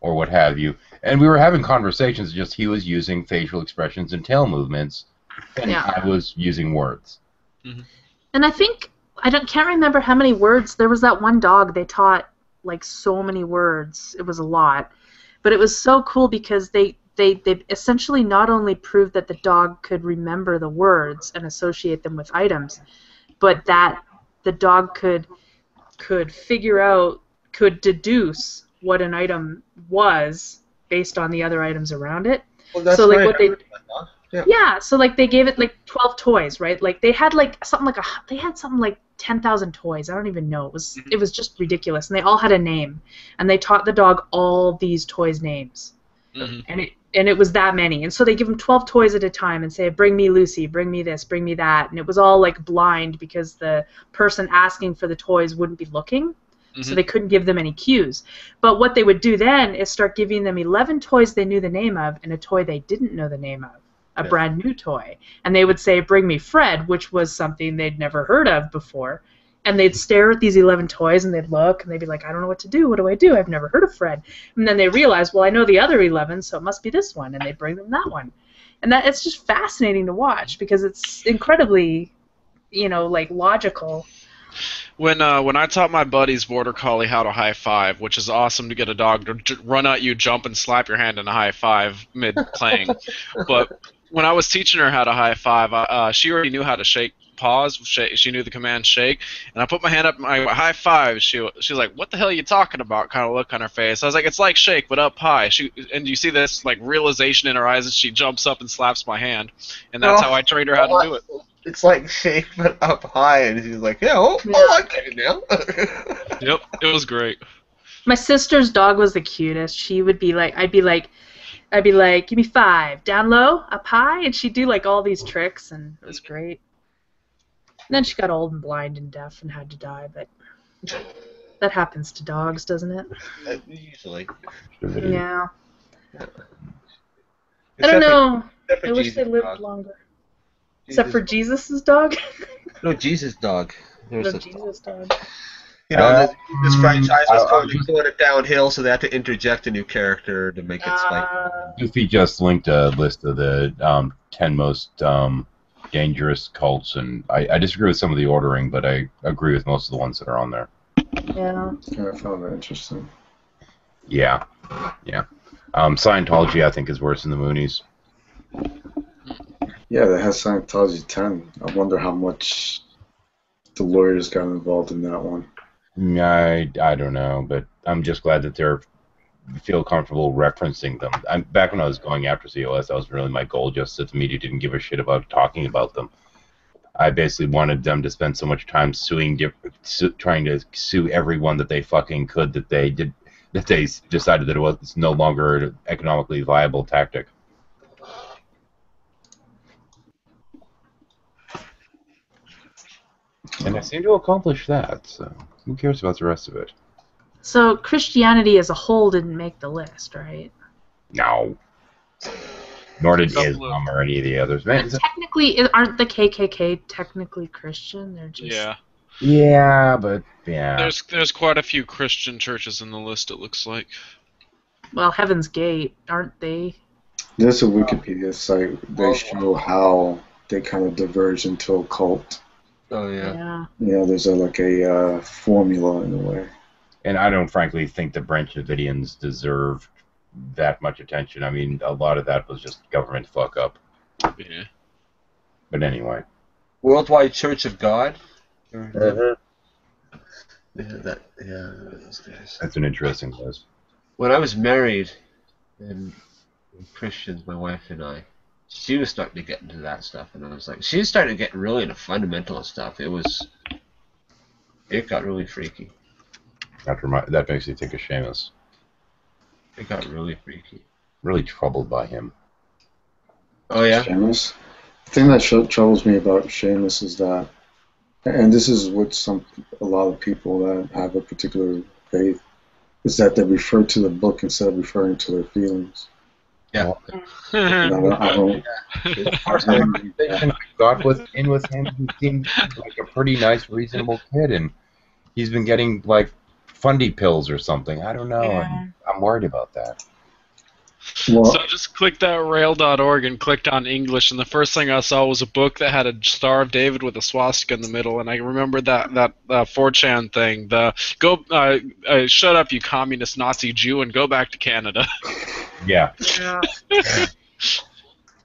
Speaker 1: or what have you. And we were having conversations, just he was using facial expressions and tail movements, and I was using words.
Speaker 3: And I think, can't remember how many words. There was that one dog they taught, like, so many words. It was a lot. But it was so cool because they essentially not only proved that the dog could remember the words and associate them with items, but that the dog could figure out, could deduce what an item was based on the other items around it.
Speaker 2: Well, that's
Speaker 3: so, like,
Speaker 2: right.
Speaker 3: what they...
Speaker 2: Yeah.
Speaker 3: So, like, they gave it, like, 12 toys, right? Like, they had, like, something like 10,000 toys. I don't even know. It was just ridiculous. And they all had a name. And they taught the dog all these toys' names. And it was that many. And so they give him 12 toys at a time and say, bring me Lucy, bring me this, bring me that. And it was all, like, blind because the person asking for the toys wouldn't be looking. So they couldn't give them any cues. But what they would do then is start giving them 11 toys they knew the name of and a toy they didn't know the name of. A brand new toy. And they would say, bring me Fred, which was something they'd never heard of before. And they'd stare at these 11 toys, and they'd look, and they'd be like, I don't know what to do. What do I do? I've never heard of Fred. And then they realize, well, I know the other 11, so it must be this one. And they'd bring them that one. And it's just fascinating to watch because it's incredibly, you know, like, logical.
Speaker 5: When I taught my buddy's border collie how to high five, which is awesome to get a dog to run at you, jump, and slap your hand in a high five mid-clang. But when I was teaching her how to high five, she already knew how to shake paws. She knew the command shake. And I put my hand up, my high five. She was like, "What the hell are you talking about?" Kind of look on her face. I was like, "It's like shake, but up high." And you see this, like, realization in her eyes, and she jumps up and slaps my hand. And that's how I trained her how to do it.
Speaker 2: It's like shake, but up high. And she's like, I get it now.
Speaker 5: Yep, it was great.
Speaker 3: My sister's dog was the cutest. She would be like, I'd be like, give me 5, down low, up high, and she'd do, like, all these tricks, and it was great. And then she got old and blind and deaf and had to die, but that happens to dogs, doesn't it?
Speaker 2: Usually.
Speaker 3: Yeah. I don't know.
Speaker 2: Except for
Speaker 3: I wish
Speaker 2: Jesus'
Speaker 3: they lived
Speaker 2: dog.
Speaker 3: longer. Except for Jesus' dog?
Speaker 2: No, Jesus' dog. There's
Speaker 3: The
Speaker 2: a
Speaker 3: Jesus dog.
Speaker 2: this franchise was
Speaker 1: I was
Speaker 2: going it downhill, so they had to interject a new character to make it spike.
Speaker 1: Goofy just linked a list of the 10 most dangerous cults, and I disagree with some of the ordering, but I agree with most of the ones that are on there.
Speaker 3: Yeah.
Speaker 4: Yeah, I found that interesting.
Speaker 1: Yeah. Scientology, I think, is worse than the Moonies.
Speaker 4: Yeah, that has Scientology 10. I wonder how much the lawyers got involved in that one.
Speaker 1: I don't know, but I'm just glad that they're feel comfortable referencing them. Back when I was going after COS, that was really my goal, just that the media didn't give a shit about talking about them. I basically wanted them to spend so much time trying to sue everyone that they fucking could that they decided that it was no longer an economically viable tactic. And I seem to accomplish that, so who cares about the rest of it?
Speaker 3: So Christianity as a whole didn't make the list, right?
Speaker 1: No. Nor did
Speaker 5: Couple
Speaker 1: Islam or any of the others. Man,
Speaker 3: But technically, aren't the KKK technically Christian? They're just...
Speaker 5: Yeah.
Speaker 1: yeah, but yeah.
Speaker 5: There's quite a few Christian churches in the list, it looks like.
Speaker 3: Well, Heaven's Gate, aren't they?
Speaker 4: There's a Wikipedia site. They show how they kind of diverge into a cult.
Speaker 2: Oh yeah.
Speaker 4: Yeah, there's a formula in a way.
Speaker 1: And I don't frankly think the Branch Davidians deserve that much attention. I mean, a lot of that was just government fuck up.
Speaker 5: Yeah.
Speaker 1: But anyway.
Speaker 2: Worldwide Church of God.
Speaker 1: Uh-huh.
Speaker 2: Those guys.
Speaker 1: That's an interesting list.
Speaker 2: When I was married and Christians, my wife and I, she was starting to get into that stuff, and I was like, she was starting to get really into fundamentalist stuff. It got really freaky.
Speaker 1: That makes you think of Seamus.
Speaker 2: It got really freaky.
Speaker 1: Really troubled by him.
Speaker 2: Oh yeah.
Speaker 4: Seamus. The thing that troubles me about Seamus is that, and this is what a lot of people that have a particular faith, is that they refer to the book instead of referring to their feelings.
Speaker 2: Yeah.
Speaker 4: And I don't.
Speaker 1: I got in with him. He seemed like a pretty nice, reasonable kid, and he's been getting like fundy pills or something. I don't know.
Speaker 6: Yeah.
Speaker 1: I'm worried about that.
Speaker 4: Well,
Speaker 5: So I just clicked that rail.org and clicked on English, and the first thing I saw was a book that had a Star of David with a swastika in the middle, and I remembered that 4chan thing. Shut up, you communist Nazi Jew, and go back to Canada.
Speaker 1: Yeah.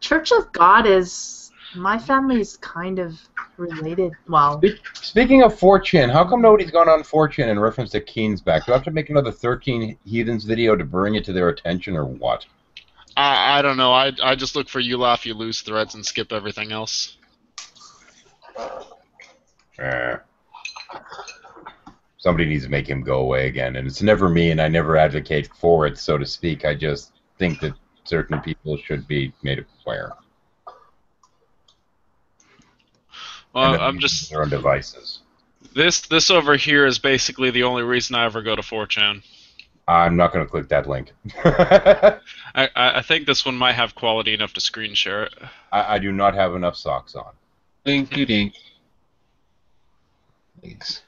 Speaker 3: Church of God is... My family's kind of related. Well,
Speaker 1: Speaking of 4chan, how come nobody's gone on 4chan in reference to Keen's back? Do I have to make another 13 Heathens video to bring it to their attention, or what?
Speaker 5: I don't know. I just look for you laugh, you lose threads and skip everything else.
Speaker 1: Somebody needs to make him go away again, and it's never me, and I never advocate for it, so to speak. I just think that certain people should be made aware.
Speaker 5: Well, I'm just...
Speaker 1: their own devices.
Speaker 5: This over here is basically the only reason I ever go to 4chan.
Speaker 1: I'm not going to click that link.
Speaker 5: I think this one might have quality enough to screen share it.
Speaker 1: I do not have enough socks on.
Speaker 2: Dinky dink. Thanks.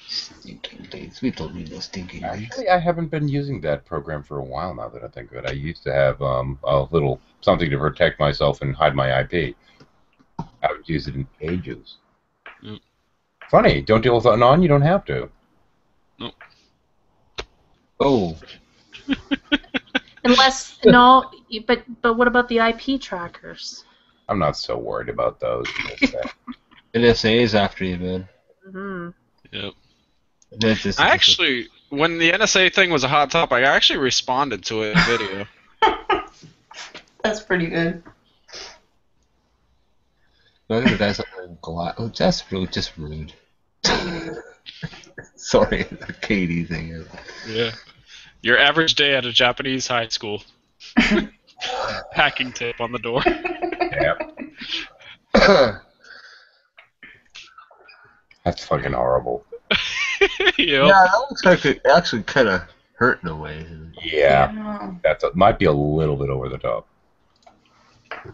Speaker 2: Stinking dates. We don't need those stinking dates.
Speaker 1: Actually, I haven't been using that program for a while now that I think of it. I used to have a little something to protect myself and hide my IP. I haven't used it in ages.
Speaker 5: Mm.
Speaker 1: Funny, don't deal with Anon, you don't have to.
Speaker 5: Nope.
Speaker 2: Oh.
Speaker 3: unless... No, but what about the IP trackers?
Speaker 1: I'm not so worried about those.
Speaker 2: NSA is after you, man.
Speaker 3: Mm-hmm.
Speaker 5: Yep.
Speaker 2: I
Speaker 5: Actually, when the NSA thing was a hot topic, I actually responded to it in video.
Speaker 6: That's pretty good.
Speaker 2: Look at the guys wearing glass. Oh, that's really just rude. Sorry, the Katie thing.
Speaker 5: Yeah. Your average day at a Japanese high school. Packing tape on the door.
Speaker 1: Yeah. That's fucking horrible.
Speaker 5: Yep.
Speaker 2: Yeah, that looks like it actually kind of hurt in a way.
Speaker 1: Yeah, might be a little bit over the top.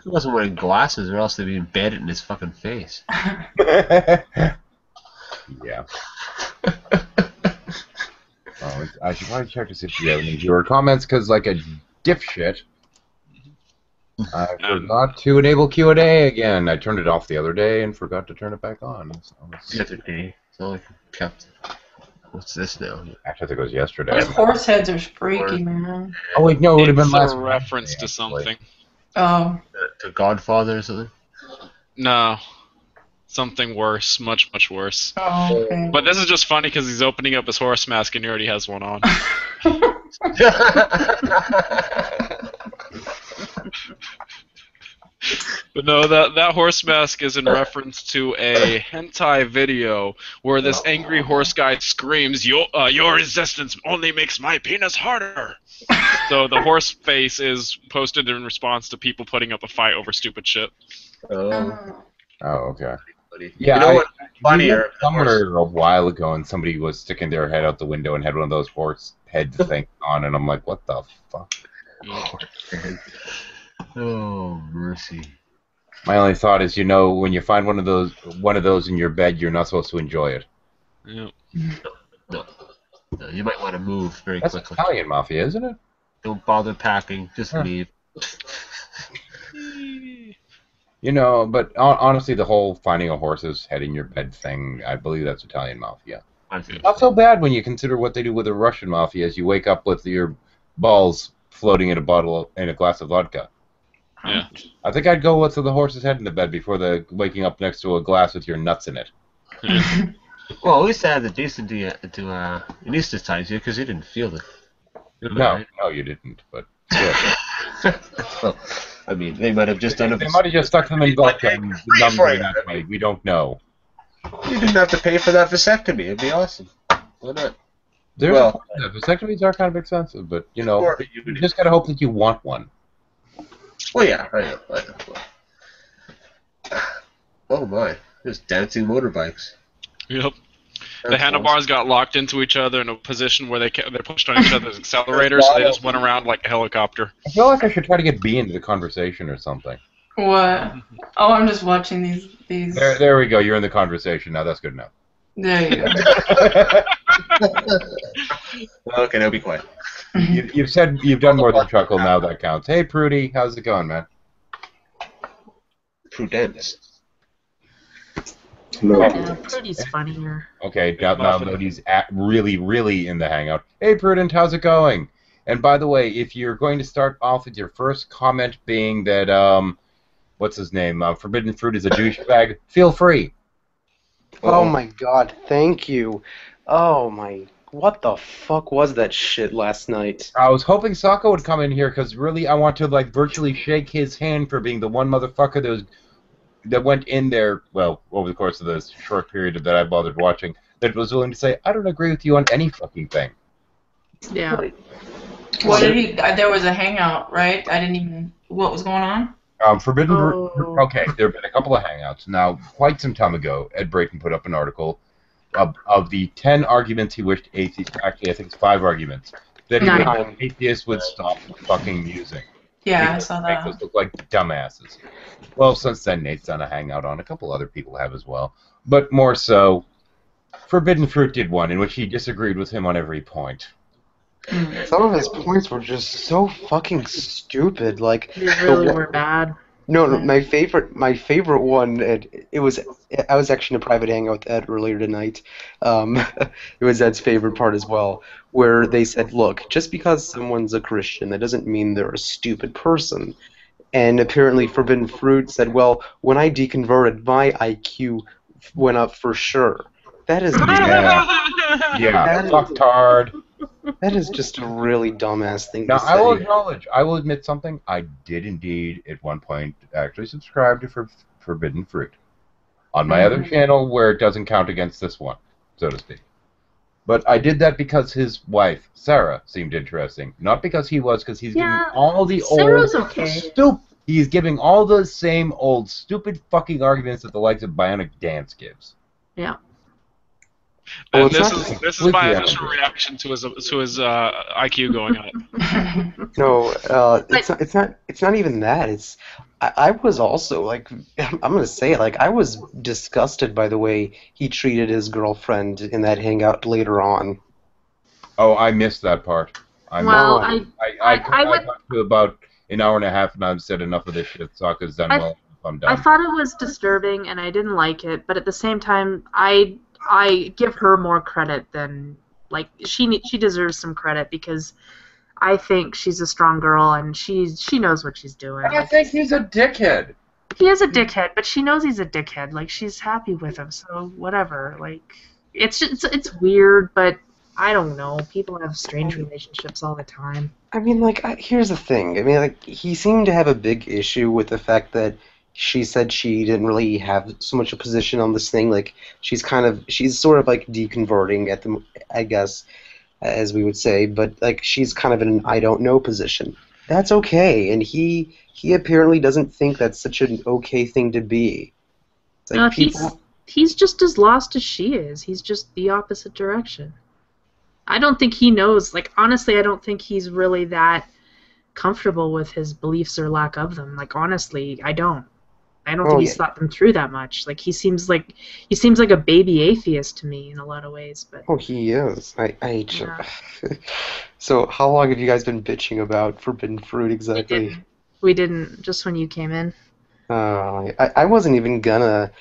Speaker 2: He wasn't wearing glasses, or else they'd be embedded in his fucking face.
Speaker 1: Yeah. I should probably check to see if you have any viewer comments, because like a dipshit, I forgot to enable Q&A again. I turned it off the other day and forgot to turn it back on.
Speaker 2: The other day. It's not like I kept... What's this now?
Speaker 1: Actually, I think it was yesterday.
Speaker 6: Those horse heads are freaky, man.
Speaker 1: Oh wait, no, it would have been
Speaker 5: It's
Speaker 1: last
Speaker 5: a reference
Speaker 1: Wednesday,
Speaker 5: to something.
Speaker 6: Oh.
Speaker 2: To Godfather or something?
Speaker 5: No. Something worse. Much, much worse.
Speaker 6: Oh, okay.
Speaker 5: But this is just funny because he's opening up his horse mask and he already has one on. But no, that horse mask is in reference to a hentai video where this angry horse guy screams, your resistance only makes my penis harder. So the horse face is posted in response to people putting up a fight over stupid shit.
Speaker 2: Oh.
Speaker 1: Oh, okay.
Speaker 2: Yeah,
Speaker 1: Yeah,
Speaker 2: what's funnier?
Speaker 1: Somewhere a while ago, and somebody was sticking their head out the window and had one of those horse head things on, and I'm like, what the fuck?
Speaker 2: Oh, mercy.
Speaker 1: My only thought is, when you find one of those in your bed, you're not supposed to enjoy it.
Speaker 5: Yeah.
Speaker 2: No, you might want to move very
Speaker 1: That's
Speaker 2: quickly.
Speaker 1: Italian mafia, isn't it?
Speaker 2: Don't bother packing. Just leave.
Speaker 1: But honestly, the whole finding a horse's head in your bed thing, I believe that's Italian mafia. Not so bad when you consider what they do with the Russian mafia, as you wake up with your balls floating in a glass of vodka.
Speaker 5: Yeah.
Speaker 1: I think I'd go with the horse's head in the bed before waking up next to a glass with your nuts in it.
Speaker 2: Well, at least I had the decency to anesthetize you because you didn't feel it.
Speaker 1: No, you didn't, but still.
Speaker 2: Well, I mean, they might have just done it.
Speaker 1: They might have just stuck them in vodka and numbed them that way. We don't know.
Speaker 2: You didn't have to pay for that vasectomy. It'd be awesome. Why not?
Speaker 1: Vasectomies are kind of expensive, but, you just gotta hope that you want one.
Speaker 2: Well, yeah, I know. Oh my, there's dancing motorbikes.
Speaker 5: Yep. The handlebars got locked into each other in a position where they pushed on each other's accelerators, so they just went around like a helicopter.
Speaker 1: I feel like I should try to get B into the conversation or something.
Speaker 6: What? Oh, I'm just watching these.
Speaker 1: There we go. You're in the conversation now. That's good enough.
Speaker 6: There you go.
Speaker 2: Okay, now be quiet.
Speaker 1: You've said you've done more than chuckle. Now that counts. Hey, Prudy, how's it going, man?
Speaker 2: Prudence.
Speaker 4: No.
Speaker 3: Yeah, Prudy's funnier.
Speaker 1: Okay, now that he's really, really in the hangout. Hey, Prudent, how's it going? And by the way, if you're going to start off with your first comment being that, what's his name? Forbidden Fruit is a douchebag, feel free.
Speaker 7: Oh my god, thank you. Oh my... What the fuck was that shit last night?
Speaker 1: I was hoping Sokka would come in here, because really I want to, virtually shake his hand for being the one motherfucker that went in there, well, over the course of this short period that I bothered watching, that was willing to say, I don't agree with you on any fucking thing.
Speaker 3: Yeah.
Speaker 6: What did he? There was a hangout, right? I didn't even. What was going on?
Speaker 1: Forbidden
Speaker 3: Oh.
Speaker 1: Okay, there have been a couple of hangouts. Now, quite some time ago, Ed Brayton put up an article of the 10 arguments he wished atheists, actually I think it's 5 arguments, that he wished atheists would stop fucking using.
Speaker 6: Yeah, I saw that.
Speaker 1: Make us look like dumbasses. Well, since then, Nate's done a hangout on. A couple other people have as well. But more so, Forbidden Fruit did one in which he disagreed with him on every point.
Speaker 7: Some of his points were just so fucking stupid. Like,
Speaker 3: They really were bad.
Speaker 7: No, my favorite one. I was actually in a private hangout with Ed earlier tonight. It was Ed's favorite part as well, where they said, "Look, just because someone's a Christian, that doesn't mean they're a stupid person." And apparently, Forbidden Fruit said, "Well, when I deconverted, my IQ went up for sure." That is
Speaker 1: fucktard.
Speaker 7: That is just a really dumbass thing
Speaker 1: Now,
Speaker 7: to say.
Speaker 1: I will admit something. I did indeed, at one point, actually subscribe to Forbidden Fruit on my other channel where it doesn't count against this one, so to speak. But I did that because his wife, Sarah, seemed interesting. Not because he was, because he's giving all the
Speaker 3: Sarah's
Speaker 1: old...
Speaker 3: okay.
Speaker 1: He's giving all the same old stupid fucking arguments that the likes of Bionic Dance gives.
Speaker 3: Yeah.
Speaker 7: Well,
Speaker 5: And
Speaker 7: it's
Speaker 5: this
Speaker 7: not-
Speaker 5: is my
Speaker 1: completely
Speaker 5: initial reaction to his IQ going up.
Speaker 7: No, it's not even that. I was also like, I'm gonna say it, like I was disgusted by the way he treated his girlfriend in that hangout later on.
Speaker 1: Oh, I missed that part. I missed
Speaker 3: Well,
Speaker 7: Oh,
Speaker 3: I would.
Speaker 1: got to about an hour and a half, and I've said enough of this shit. Sokka's done
Speaker 3: I-
Speaker 1: well. I'm
Speaker 3: I
Speaker 1: done.
Speaker 3: thought it was disturbing, and I didn't like it. But at the same time, I give her more credit than she deserves some credit because I think she's a strong girl and she knows what she's doing.
Speaker 1: I think he's a dickhead.
Speaker 3: He is a dickhead, but she knows he's a dickhead. Like she's happy with him, so whatever. Like it's weird, but I don't know. People have strange relationships all the time.
Speaker 7: I mean, like, here's the thing. I mean, like, he seemed to have a big issue with the fact that she said she didn't really have so much a position on this thing. Like, she's sort of like deconverting at the, I guess, as we would say, but like, she's kind of in an I don't know position. That's okay, and he apparently doesn't think that's such an okay thing to be. It's like
Speaker 3: No,
Speaker 7: people.
Speaker 3: he's just as lost as she is. He's just the opposite direction. I don't think he knows. Like honestly, I don't think he's really that comfortable with his beliefs or lack of them. Like honestly, I don't. I don't think he's thought them through that much. Like he seems like a baby atheist to me in a lot of ways. But
Speaker 7: Oh, he is. So, how long have you guys been bitching about Forbidden Fruit exactly?
Speaker 3: we didn't just when you came in.
Speaker 7: I wasn't even gonna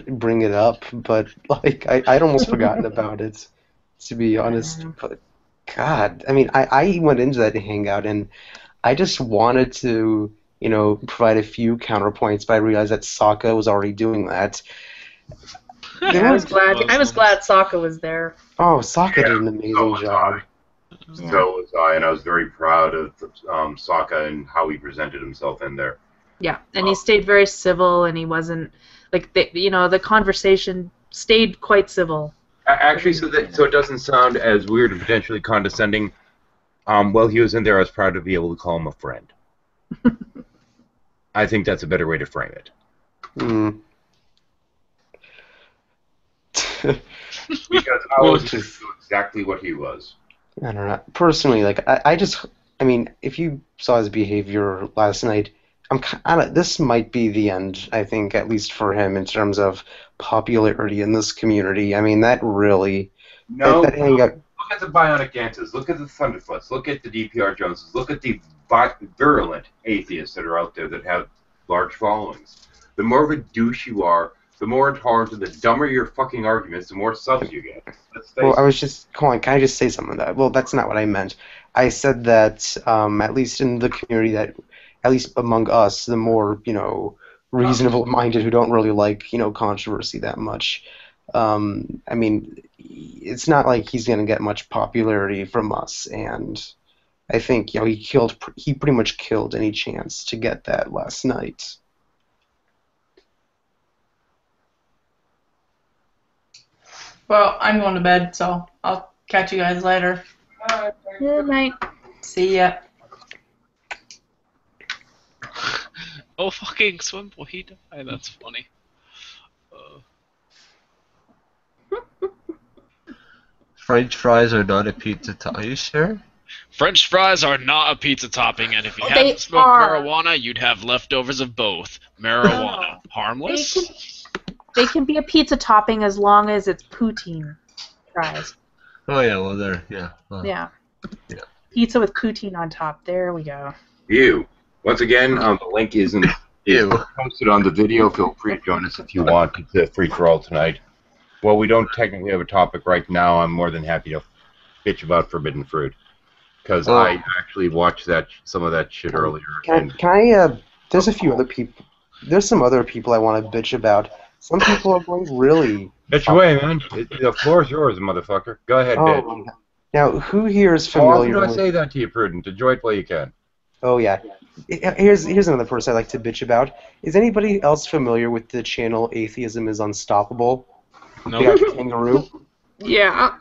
Speaker 7: bring it up, but like I'd almost forgotten about it, to be honest. But God, I mean, I went into that hangout and I just wanted to, provide a few counterpoints, but I realized that Sokka was already doing that.
Speaker 3: I was glad Sokka was there.
Speaker 7: Oh, Sokka did an amazing
Speaker 1: So was
Speaker 7: job.
Speaker 3: Yeah.
Speaker 1: So was I, and I was very proud of Sokka and how he presented himself in there.
Speaker 3: Yeah, and he stayed very civil, and he wasn't like the conversation stayed quite civil.
Speaker 1: Actually, so it doesn't sound as weird and potentially condescending. While he was in there, I was proud to be able to call him a friend. I think that's a better way to frame it.
Speaker 7: Hmm.
Speaker 1: Because I was just exactly what he was.
Speaker 7: I don't know. Personally, like I mean, if you saw his behavior last night, this might be the end, I think, at least for him in terms of popularity in this community. I mean, that really.
Speaker 1: No,
Speaker 7: that hangout.
Speaker 1: look at the Bionic Antas, look at the Thunderfoots, look at the DPR Joneses, look at the virulent atheists that are out there that have large followings. The more of a douche you are, the more intolerant and the dumber your fucking arguments, the more subs you get.
Speaker 7: Well, I was just can I just say something to that? Well, that's not what I meant. I said that at least in the community, that at least among us, the more reasonable-minded who don't really like controversy that much. I mean, it's not like he's gonna get much popularity from us, and I think he pretty much killed any chance to get that last night.
Speaker 6: Well, I'm going to bed, so I'll catch you guys later.
Speaker 3: Good night.
Speaker 6: See ya.
Speaker 5: Oh, fucking Swimble, he died. That's funny.
Speaker 2: French fries are not a pizza Are you sure?
Speaker 5: French fries are not a pizza topping, and if you
Speaker 3: They
Speaker 5: hadn't smoked
Speaker 3: are.
Speaker 5: marijuana, you'd have leftovers of both. Marijuana. Harmless?
Speaker 3: They can be a pizza topping as long as it's poutine fries.
Speaker 2: Oh yeah, well there, yeah. Well,
Speaker 3: Yeah.
Speaker 2: Yeah.
Speaker 3: Pizza with poutine on top. There we go.
Speaker 1: You. Once again, the link is posted on the video. Feel free to join us if you want. It's a free-for-all tonight. Well, we don't technically have a topic right now. I'm more than happy to bitch about Forbidden Fruit. Because I actually watched some of that shit earlier.
Speaker 7: Can I? There's a few other people. There's some other people I want to bitch about. Some people are going really.
Speaker 1: Bitch away, man. The floor is yours, motherfucker. Go ahead, bitch.
Speaker 7: Oh, now who here is
Speaker 1: How often
Speaker 7: familiar
Speaker 1: do I
Speaker 7: with?
Speaker 1: say that to you, Prudent? Enjoy it while you can.
Speaker 7: Oh yeah. Here's another person I like to bitch about. Is anybody else familiar with the channel Atheism is Unstoppable?
Speaker 5: No.
Speaker 7: The guy with Kangaroo.
Speaker 3: Yeah.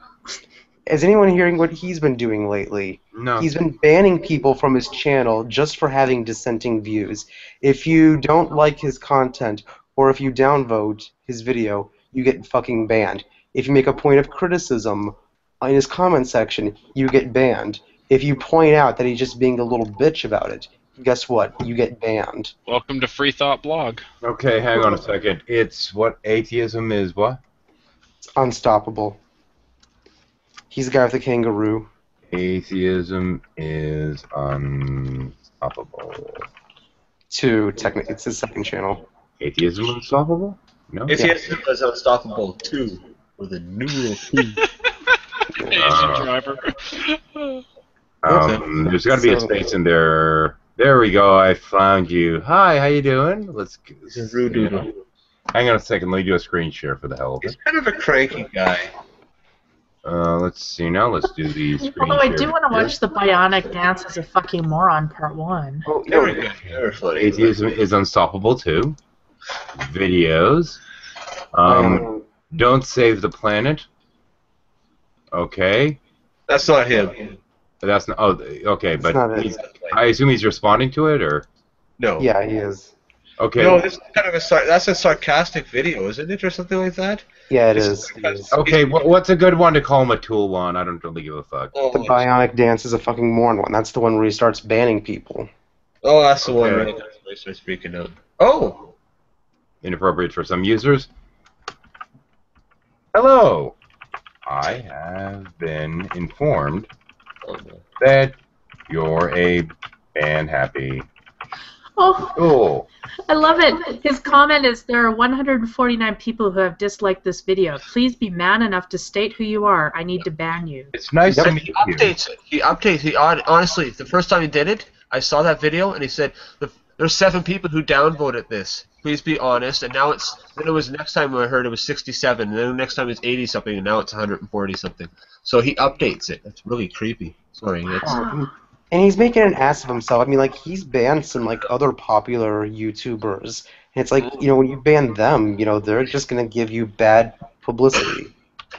Speaker 7: Is anyone hearing what he's been doing lately?
Speaker 1: No.
Speaker 7: He's been banning people from his channel just for having dissenting views. If you don't like his content, or if you downvote his video, you get fucking banned. If you make a point of criticism in his comment section, you get banned. If you point out that he's just being a little bitch about it, guess what? You get banned.
Speaker 5: Welcome to Free Thought Blog.
Speaker 1: Okay, hang on a second. It's what atheism is what?
Speaker 7: It's unstoppable. He's the guy with the kangaroo.
Speaker 1: Atheism is unstoppable.
Speaker 7: It's his second channel.
Speaker 1: Atheism unstoppable? No.
Speaker 2: Atheism is unstoppable 2 with a numeral 2.
Speaker 5: Asian driver.
Speaker 1: There's got to be a space in there. There we go. I found you. Hi, how you doing? Let's. Hang on a second. Let me do a screen share for the hell of
Speaker 2: He's
Speaker 1: it.
Speaker 2: kind of a cranky guy.
Speaker 1: Let's see. Now let's do the screen
Speaker 3: Although I
Speaker 1: share.
Speaker 3: do want to watch the Bionic Dance as a fucking moron part 1.
Speaker 7: Oh,
Speaker 2: There we go. Very funny.
Speaker 1: Atheism is unstoppable too. Videos. Don't save the planet. Okay.
Speaker 2: That's not him.
Speaker 1: That's not. Oh, okay.
Speaker 7: That's not
Speaker 1: But
Speaker 7: it.
Speaker 1: I assume he's responding to it, or
Speaker 2: No.
Speaker 7: Yeah, he is.
Speaker 1: okay.
Speaker 2: No, this is kind of that's a sarcastic video, isn't it, or something like that?
Speaker 7: Yeah, it
Speaker 2: This
Speaker 7: is.
Speaker 2: is-
Speaker 7: It is.
Speaker 1: Okay. What's a good one to call him a tool one? I don't really give a fuck.
Speaker 7: The
Speaker 2: Oh,
Speaker 7: Bionic Dance is a fucking moron one. That's the one where he starts banning people.
Speaker 2: that's the one
Speaker 1: Okay.
Speaker 2: right there. I start speaking of. Oh!
Speaker 1: Inappropriate for some users. Hello. I have been informed
Speaker 2: Oh, no.
Speaker 1: that you're a ban happy
Speaker 3: Oh,
Speaker 1: tool.
Speaker 3: I love it. His comment is, there are 149 people who have disliked this video. Please be man enough to state who you are. I need to ban you.
Speaker 1: It's nice to
Speaker 2: He
Speaker 1: meet you.
Speaker 2: updates it. Honestly, the first time he did it, I saw that video and he said, there's 7 people who downvoted this. Please be honest. And now then it was next time I heard it was 67, and then the next time it's 80 something, and now it's 140 something. So he updates it. That's really creepy. Sorry.
Speaker 7: And he's making an ass of himself. I mean, like, he's banned some, like, other popular YouTubers. And it's like, you know, when you ban them, you know, they're just going to give you bad publicity.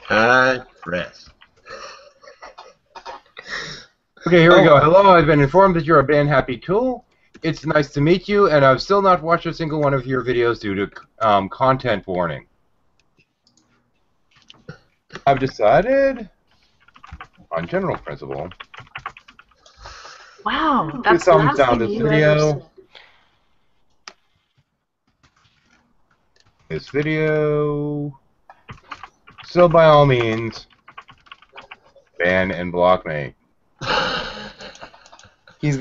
Speaker 2: Press.
Speaker 1: Okay, here we go. Hello, I've been informed that you're a ban happy tool. It's nice to meet you, and I've still not watched a single one of your videos due to content warning. I've decided, on general principle,
Speaker 3: Wow, that's
Speaker 1: Two
Speaker 3: the
Speaker 1: thumbs
Speaker 3: last
Speaker 1: down
Speaker 3: thing
Speaker 1: this
Speaker 3: you
Speaker 1: video.
Speaker 3: ever said.
Speaker 1: this video, so by all means, ban and block me.
Speaker 7: He's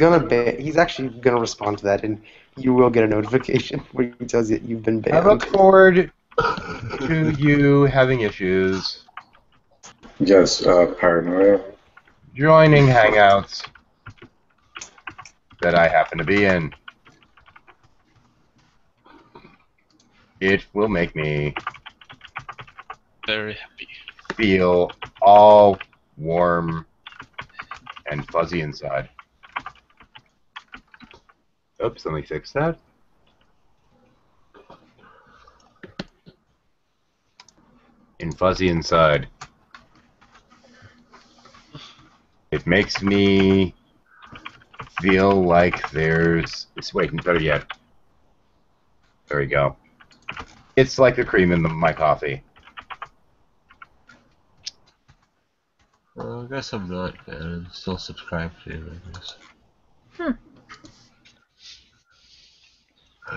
Speaker 7: actually gonna respond to that, and you will get a notification where he tells you that you've been
Speaker 1: I look
Speaker 7: banned.
Speaker 1: forward to you having issues,
Speaker 4: Yes, paranoia.
Speaker 1: joining hangouts that I happen to be in. It will make me
Speaker 5: Very happy.
Speaker 1: feel all warm and fuzzy inside. Oops, let me fix that. And fuzzy inside. It makes me feel like there's... Wait, better yet. There we go. It's like the cream in my coffee.
Speaker 2: Well, I guess I'm not. I'm still subscribed to you, I guess.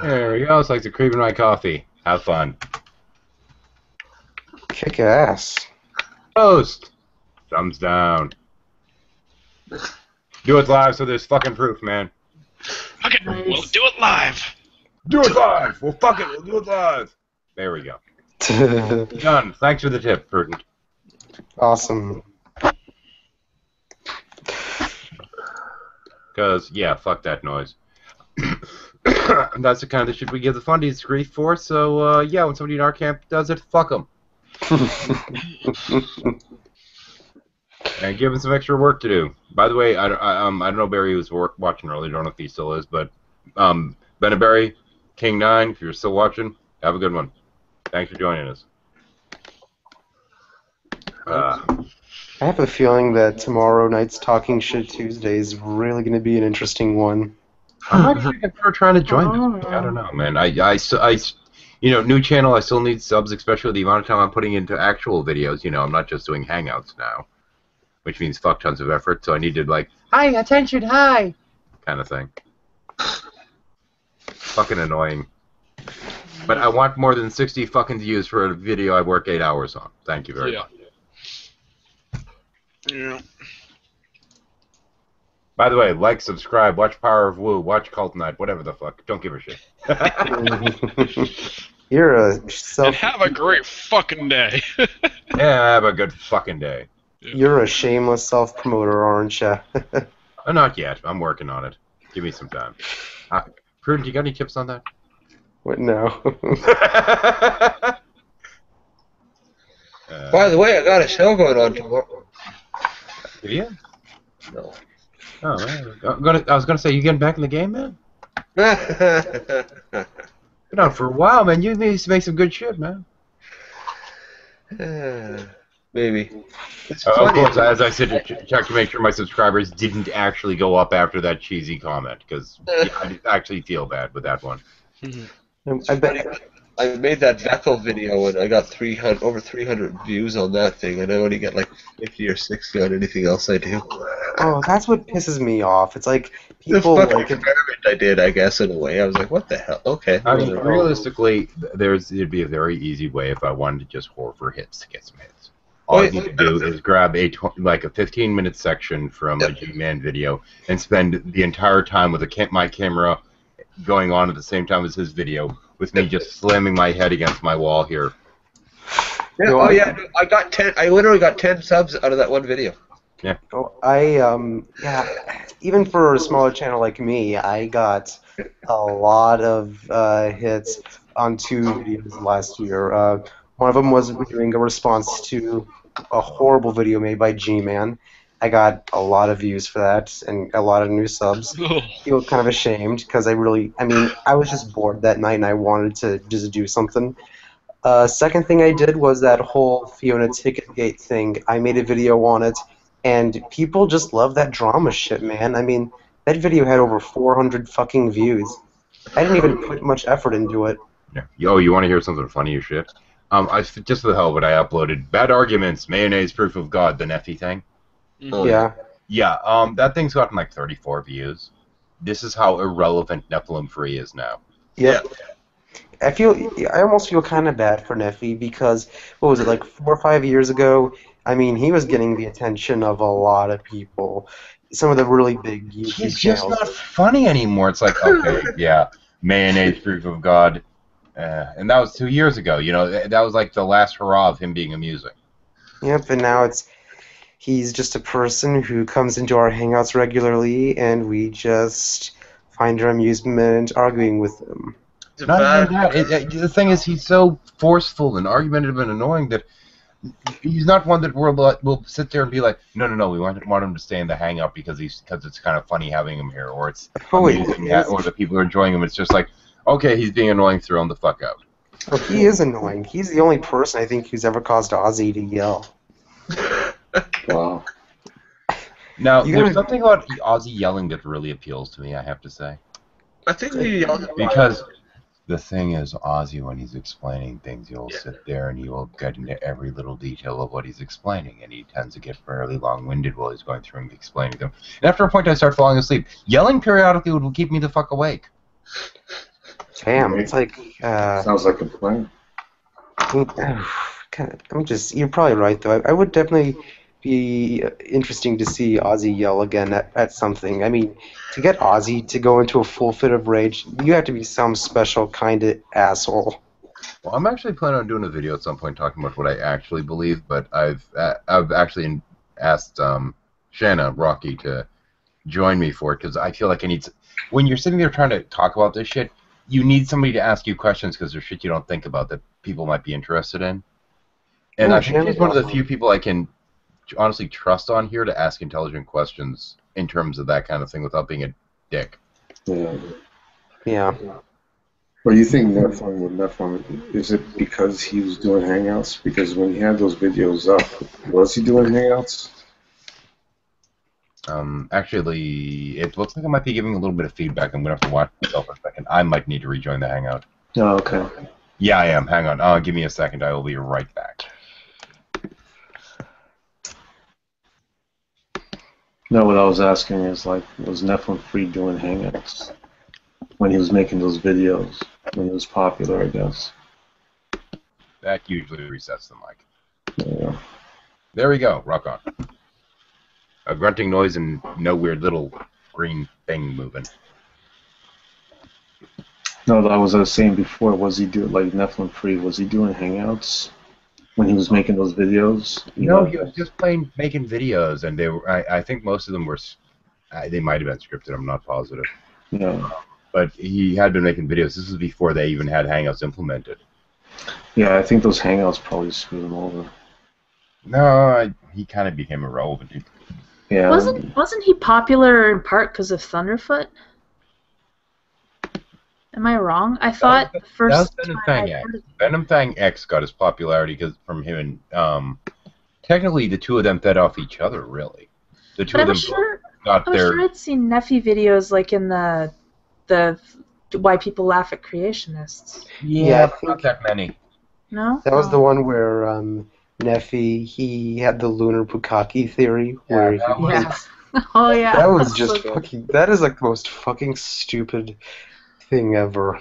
Speaker 1: There we go. It's like the cream in my coffee. Have fun.
Speaker 7: Kick ass.
Speaker 1: Post. Thumbs down. Do it live so there's fucking proof, man.
Speaker 5: Okay,
Speaker 3: Nice.
Speaker 5: we'll do it live.
Speaker 1: Do it live. Well, fuck it. We'll do it live. There we go. Done. Thanks for the tip, Prudent.
Speaker 7: Awesome.
Speaker 1: Because, yeah, fuck that noise. That's the kind of shit we give the fundies grief for, so, yeah, when somebody in our camp does it, fuck them. And give him some extra work to do. By the way, I don't know Barry was watching earlier. I don't know if he still is, but Benaberry, King9, if you're still watching, have a good one. Thanks for joining us.
Speaker 7: I have a feeling that tomorrow night's Talking Shit Tuesday is really going to be an interesting one.
Speaker 1: I might even consider trying to join them. I don't know, man. You know, new channel, I still need subs, especially the amount of time I'm putting into actual videos. You know, I'm not just doing Hangouts now, which means fuck tons of effort, so I need to, like, hi, attention, hi, kind of thing. Fucking annoying. But I want more than 60 fucking views for a video I work 8 hours on. Thank you very much.
Speaker 5: Yeah.
Speaker 1: By the way, like, subscribe, watch Power of Woo, watch Cult Night, whatever the fuck. Don't give a shit.
Speaker 7: You're a
Speaker 5: And
Speaker 7: self.
Speaker 5: have a great fucking day.
Speaker 1: Yeah, have a good fucking day.
Speaker 7: You're a shameless self-promoter, aren't you?
Speaker 1: Not yet. I'm working on it. Give me some time. Prudent, you got any tips on that?
Speaker 7: What? No.
Speaker 2: By the way, I got a show going on tomorrow.
Speaker 1: Did you?
Speaker 2: No.
Speaker 1: Oh, man. I was gonna say, you getting back in the game, man? Been on for a while, man. You need to make some good shit, man.
Speaker 2: Maybe. It's
Speaker 1: Of
Speaker 2: funny.
Speaker 1: course, as I said, check to make sure my subscribers didn't actually go up after that cheesy comment, because I actually feel bad with that one.
Speaker 7: I bet.
Speaker 2: I made that Vettel video and I got over 300 views on that thing, and I only get like 50 or 60 on anything else I do.
Speaker 7: Oh, that's what pisses me off. It's like
Speaker 2: The
Speaker 7: people
Speaker 2: fucking
Speaker 7: like.
Speaker 2: experiment I did, I guess, in a way. I was like, what the hell? Okay.
Speaker 1: I mean, realistically, it'd be a very easy way if I wanted to just whore for hits to get some hits. All I need to do is grab a 15-minute section from a G-Man video and spend the entire time with my camera going on at the same time as his video, with me just slamming my head against my wall here.
Speaker 2: Yeah, oh yeah, I got 10. I literally got 10 subs out of that one video.
Speaker 1: Yeah.
Speaker 7: Oh, yeah. Even for a smaller channel like me, I got a lot of hits on 2 videos last year. One of them was doing a response to a horrible video made by G-Man. I got a lot of views for that and a lot of new subs. I feel kind of ashamed because I was just bored that night and I wanted to just do something. Second thing I did was that whole Fiona Ticketgate thing. I made a video on it, and people just love that drama shit, man. I mean, that video had over 400 fucking views. I didn't even put much effort into it.
Speaker 1: Yeah. Yo, you want to hear something funny as shit? Just for the hell of it, I uploaded Bad Arguments, Mayonnaise Proof of God, the Neffy thing.
Speaker 7: Yeah.
Speaker 1: Yeah, that thing's gotten like 34 views. This is how irrelevant Nephilim Free is now.
Speaker 7: Yep. I almost feel kind of bad for Neffy because, what was it, like 4 or 5 years ago? I mean, he was getting the attention of a lot of people. Some of the really big YouTube
Speaker 1: He's
Speaker 7: channels.
Speaker 1: just not funny anymore. It's like, okay, yeah, Mayonnaise Proof of God. And that was 2 years ago. You know, that was like the last hurrah of him being amusing.
Speaker 7: Yep, and now he's just a person who comes into our hangouts regularly, and we just find our amusement arguing with him.
Speaker 1: Not even that. The thing is, he's so forceful and argumentative and annoying that he's not one that will sit there and be like, no, we want him to stay in the hangout because it's kind of funny having him here, or it's amusing, or the people are enjoying him. It's just like, okay, he's being annoying, throw him the fuck out.
Speaker 7: Oh, he is annoying. He's the only person I think who's ever caused Ozzy to yell.
Speaker 4: Wow.
Speaker 1: Now, there's something about Ozzy yelling that really appeals to me, I have to say.
Speaker 2: I think we
Speaker 1: Because the thing is, Ozzy, when he's explaining things, he'll sit there and he will get into every little detail of what he's explaining, and he tends to get fairly long-winded while he's going through and explaining them. And after a point, I start falling asleep. Yelling periodically would keep me the fuck awake.
Speaker 7: Damn, it's like...
Speaker 4: Sounds like a plan.
Speaker 7: You're probably right, though. I would definitely be interesting to see Ozzy yell again at something. I mean, to get Ozzy to go into a full fit of rage, you have to be some special kind of asshole.
Speaker 1: Well, I'm actually planning on doing a video at some point talking about what I actually believe, but I've actually asked Shanna Rocky to join me for it because I feel like when you're sitting there trying to talk about this shit, you need somebody to ask you questions because there's shit you don't think about that people might be interested in. And I think she's one of the few people I can honestly trust on here to ask intelligent questions in terms of that kind of thing without being a dick.
Speaker 7: Yeah.
Speaker 4: Well, you think Nephilim, is it because he was doing Hangouts? Because when he had those videos up, was he doing Hangouts?
Speaker 1: Actually, it looks like I might be giving a little bit of feedback. I'm going to have to watch myself for a second. I might need to rejoin the Hangout.
Speaker 4: Oh, okay.
Speaker 1: Yeah, I am. Hang on. Give me a second. I will be right back.
Speaker 4: No, what I was asking is, like, was Nephilim Free doing Hangouts when he was making those videos, when he was popular, I guess?
Speaker 1: That usually resets the mic.
Speaker 4: Yeah.
Speaker 1: There we go. Rock on. A grunting noise and no weird little green thing moving.
Speaker 4: No, I was saying before, was he doing, like, Nephilim Free, was he doing Hangouts when he was making those videos?
Speaker 1: No, he was just making videos, and they were. I think most of them were. They might have been scripted. I'm not positive.
Speaker 4: Yeah.
Speaker 1: But he had been making videos. This was before they even had Hangouts implemented.
Speaker 4: Yeah, I think those Hangouts probably screwed him over.
Speaker 1: No, he kind of became irrelevant.
Speaker 4: Yeah.
Speaker 3: Wasn't he popular in part because of Thunderfoot? Am I wrong? I thought the first
Speaker 1: Venom
Speaker 3: time
Speaker 1: Fang
Speaker 3: I
Speaker 1: X.
Speaker 3: heard of
Speaker 1: Venom Fang X got his popularity from him and technically the two of them fed off each other, really. The two
Speaker 3: But
Speaker 1: of them got
Speaker 3: I was
Speaker 1: their.
Speaker 3: sure I'd seen Nephi videos like in the Why People Laugh at Creationists.
Speaker 7: Yeah, I
Speaker 1: not that many.
Speaker 3: No?
Speaker 7: That was
Speaker 3: Oh.
Speaker 7: the one where Nephi, he had the lunar Pukaki theory, where he
Speaker 1: that was-
Speaker 3: Yeah. Oh yeah.
Speaker 7: that was just
Speaker 3: So good.
Speaker 7: fucking. That is like the most fucking stupid thing ever.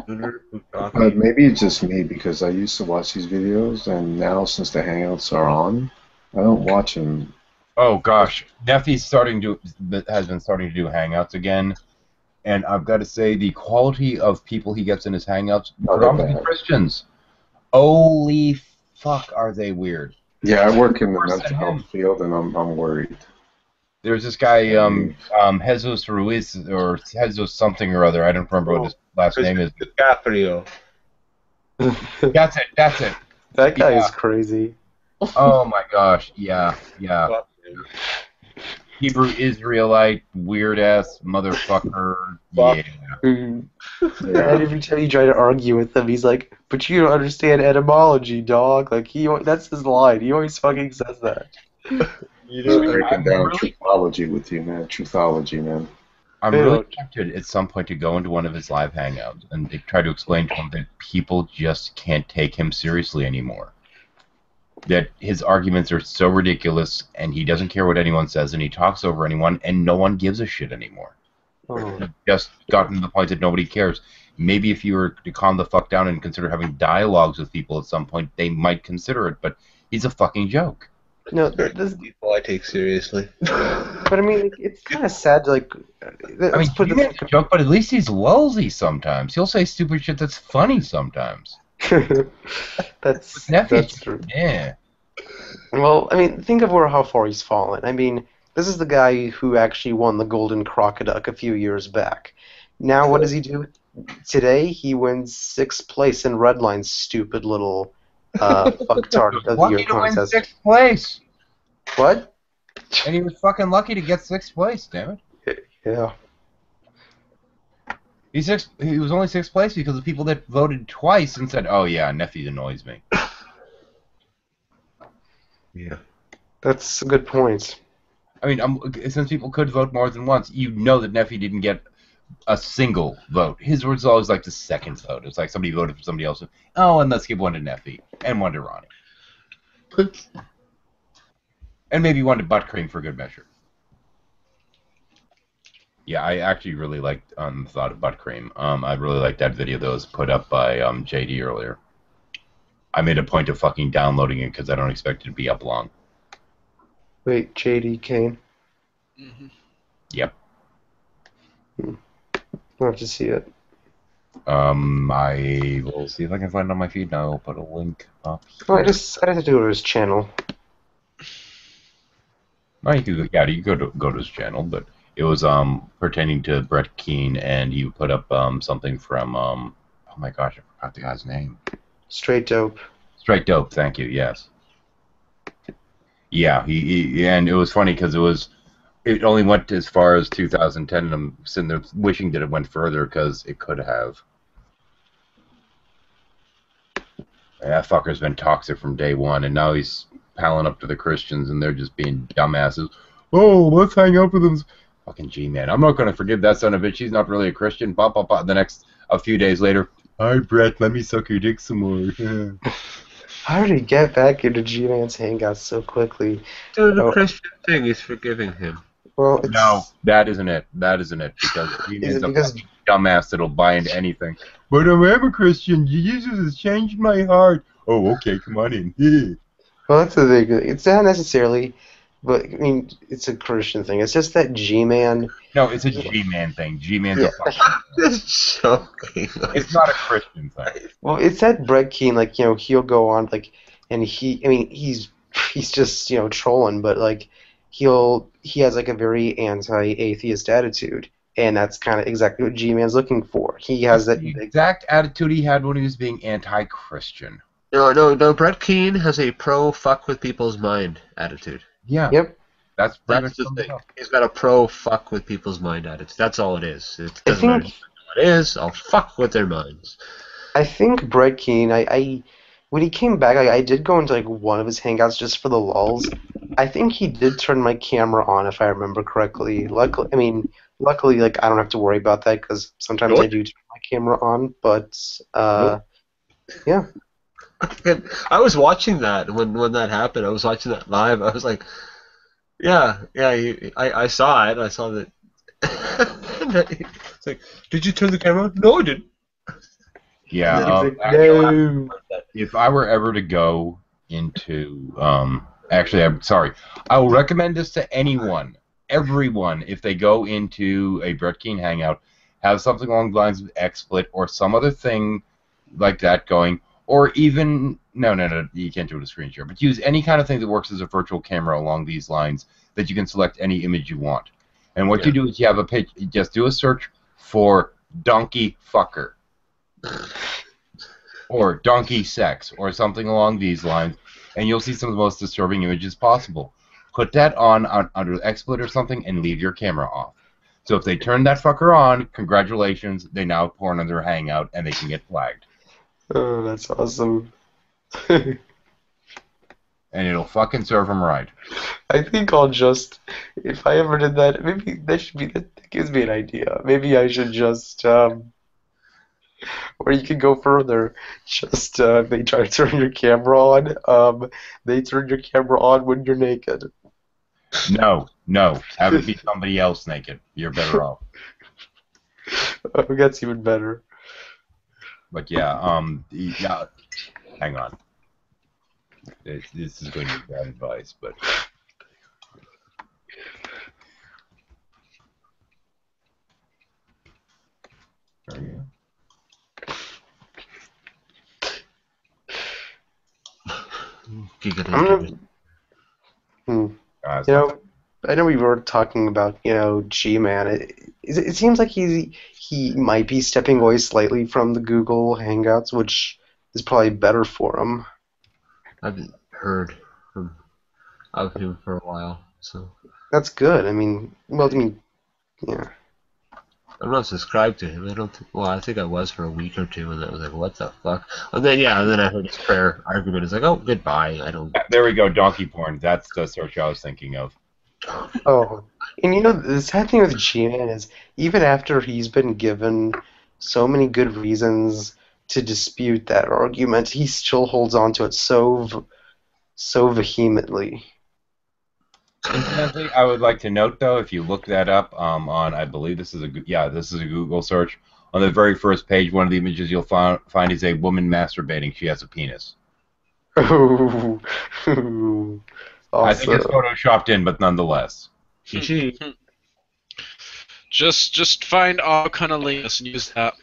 Speaker 4: Maybe it's just me, because I used to watch these videos, and now since the Hangouts are on, I don't watch them.
Speaker 1: Oh gosh, Nephi's has been starting to do Hangouts again, and I've got to say the quality of people he gets in his Hangouts,
Speaker 4: Oh, they're
Speaker 1: predominantly
Speaker 4: bad.
Speaker 1: Christians. Holy fuck, are they weird?
Speaker 4: Yeah, I work in the
Speaker 1: Worse than
Speaker 4: mental
Speaker 1: him.
Speaker 4: health field, and I'm worried.
Speaker 1: There's this guy, Jesus Ruiz, or Jesus something or other. I don't remember what his last name is.
Speaker 2: DiCaprio.
Speaker 1: That's it. That's it.
Speaker 7: That guy
Speaker 1: Yeah.
Speaker 7: is crazy.
Speaker 1: Oh my gosh. Yeah. Yeah. Hebrew Israelite, weird ass motherfucker.
Speaker 2: Fuck.
Speaker 1: Yeah.
Speaker 7: And
Speaker 4: Yeah.
Speaker 7: every time you try to argue with him, he's like, "But you don't understand etymology, dog." Like that's his line. He always fucking says that.
Speaker 4: Just breaking down
Speaker 1: really-
Speaker 4: truthology with you, man. Truthology, man.
Speaker 1: I'm
Speaker 7: They
Speaker 1: really
Speaker 7: don't-
Speaker 1: tempted at some point to go into one of his live hangouts and they try to explain to him that people just can't take him seriously anymore. That his arguments are so ridiculous and he doesn't care what anyone says and he talks over anyone and no one gives a shit anymore.
Speaker 7: Oh.
Speaker 1: It's just gotten to the point that nobody cares. Maybe if you were to calm the fuck down and consider having dialogues with people at some point, they might consider it, but he's a fucking joke.
Speaker 7: No,
Speaker 2: Certain people I take seriously.
Speaker 7: but I mean, it's kind of sad. Like,
Speaker 1: I mean,
Speaker 7: let's put
Speaker 1: he
Speaker 7: this.
Speaker 1: makes a joke, but at least he's lulzy sometimes. He'll say stupid shit that's funny sometimes.
Speaker 7: that's
Speaker 1: Nephew,
Speaker 7: true.
Speaker 1: yeah.
Speaker 7: Well, I mean, think of how far he's fallen. I mean, this is the guy who actually won the Golden Crocoduck a few years back. Now, what does he do? Today, he wins 6th place in Redline's stupid little fucktard of the
Speaker 1: Lucky
Speaker 7: year
Speaker 1: to win
Speaker 7: contest.
Speaker 1: 6th place,
Speaker 7: What?
Speaker 1: and he was fucking lucky to get 6th place. Damn it,
Speaker 7: Yeah.
Speaker 1: he was only 6th place because of people that voted twice and said, "Oh yeah, Nephi annoys me."
Speaker 2: Yeah.
Speaker 7: That's a good point.
Speaker 1: I mean, since people could vote more than once, you know that Nephi didn't get a single vote. His was always like the second vote. It's like somebody voted for somebody else. Oh, and let's give one to Nephi and one to Ronnie. And maybe one to Butt Cream for good measure. Yeah, I actually really liked the thought of Butt Cream. I really liked that video that was put up by JD earlier. I made a point of fucking downloading it because I don't expect it to be up long.
Speaker 7: Wait, JD Kane?
Speaker 5: Mhm.
Speaker 1: Yep.
Speaker 7: I'll have to see it.
Speaker 1: I will see if I can find it on my feed now. I'll put a link up.
Speaker 7: Well, I just had to do it to his channel.
Speaker 1: Oh, you could go to his channel, but it was pertaining to Brett Keane, and he put up something from oh my gosh, I forgot the guy's name.
Speaker 7: Straight dope.
Speaker 1: Straight Dope, thank you. Yes. Yeah, he and it was funny because it only went as far as 2010, and I'm sitting there wishing that it went further because it could have. And that fucker's been toxic from day one, and now he's palling up to the Christians, and they're just being dumbasses. Oh, let's hang out with him. Fucking G-man. I'm not going to forgive that son of a bitch. He's not really a Christian. A few days later, Hi, Brett. Let me suck your dick some more.
Speaker 7: How did he get back into G-Man's Hangouts so quickly?
Speaker 2: Dude, the
Speaker 7: Oh,
Speaker 2: Christian thing is forgiving him.
Speaker 7: well, it's
Speaker 1: No, that isn't it. That isn't it. Because he
Speaker 7: is
Speaker 1: is
Speaker 7: it
Speaker 1: a
Speaker 7: because
Speaker 1: fucking dumbass that'll buy into anything. But I'm a Christian. Jesus has changed my heart. Oh, okay. Come on in.
Speaker 7: well, that's the thing. It's not necessarily, but I mean, it's a Christian thing. It's just that G-Man.
Speaker 1: No, it's a G-Man thing. G-Man's
Speaker 7: Yeah.
Speaker 1: a fucking...
Speaker 2: It's joking.
Speaker 1: It's not a Christian thing.
Speaker 7: Well, it's that Brett Keane, like, he'll go on, like, and I mean, he's just, trolling, but, like, he has, like, a very anti-atheist attitude, and that's kind of exactly what G-Man's looking for. He has that
Speaker 1: The
Speaker 7: big,
Speaker 1: exact attitude he had when he was being anti-Christian.
Speaker 2: No. Brett Keane has a pro fuck with people's mind attitude.
Speaker 1: Yeah.
Speaker 7: yep.
Speaker 1: That's pretty
Speaker 2: That's
Speaker 1: much
Speaker 2: the
Speaker 1: summed it
Speaker 2: thing.
Speaker 1: up.
Speaker 2: He's got a pro fuck with people's mind attitude. That's all it is. It
Speaker 7: I
Speaker 2: doesn't matter
Speaker 7: think,
Speaker 2: what it is. I'll fuck with their minds.
Speaker 7: I think Brett Keane, when he came back, I did go into, like, one of his Hangouts just for the lulz. I think he did turn my camera on, if I remember correctly. Luckily, like, I don't have to worry about that, because sometimes I
Speaker 2: What?
Speaker 7: do turn my camera on, but, yeah.
Speaker 2: I was watching that when that happened. I was watching that live. I was like, yeah. I saw it. I saw that. It's like, did you turn the camera on? No, I didn't.
Speaker 1: Yeah.
Speaker 7: He's like,
Speaker 1: Actually,
Speaker 7: no.
Speaker 1: if I were ever to go into, actually, I'm sorry, I will recommend this to everyone, if they go into a Brett Keane hangout, have something along the lines of XSplit or some other thing like that going, or even, no, you can't do it with a screen share, but use any kind of thing that works as a virtual camera along these lines that you can select any image you want. And what you do is you have a page, you just do a search for donkey fucker. Or donkey sex, or something along these lines, and you'll see some of the most disturbing images possible. Put that on under XSplit or something, and leave your camera off. So if they turn that fucker on, congratulations, they now have porn on their hangout, and they can get flagged.
Speaker 7: Oh, that's awesome.
Speaker 1: And it'll fucking serve them right.
Speaker 7: I think I'll just, if I ever did that, maybe that gives me an idea. Maybe I should just, or you can go further. Just, they try to turn your camera on, they turn your camera on when you're naked.
Speaker 1: No. Have it be somebody else naked. You're better off.
Speaker 7: Oh, that's even better.
Speaker 1: But yeah, hang on. This is going to be bad advice, but... There you go.
Speaker 7: I know we were talking about, G-Man. It seems like he might be stepping away slightly from the Google Hangouts, which is probably better for him.
Speaker 2: I haven't heard of him for a while, so
Speaker 7: That's good. Yeah.
Speaker 2: I'm not subscribed to him. I think I was for a week or two, and I was like, what the fuck? And then I heard his prayer argument. It's like, oh, goodbye. I don't.
Speaker 1: There we go, donkey porn. That's the search I was thinking of.
Speaker 7: Oh, and the sad thing with G-Man is even after he's been given so many good reasons to dispute that argument, he still holds on to it so vehemently.
Speaker 1: Incidentally, I would like to note, though, if you look that up on, I believe this is a Google search. On the very first page, one of the images you'll find is a woman masturbating. She has a penis.
Speaker 7: Oh,
Speaker 1: I think it's photoshopped in, but nonetheless.
Speaker 5: Just find all kind of links and use that.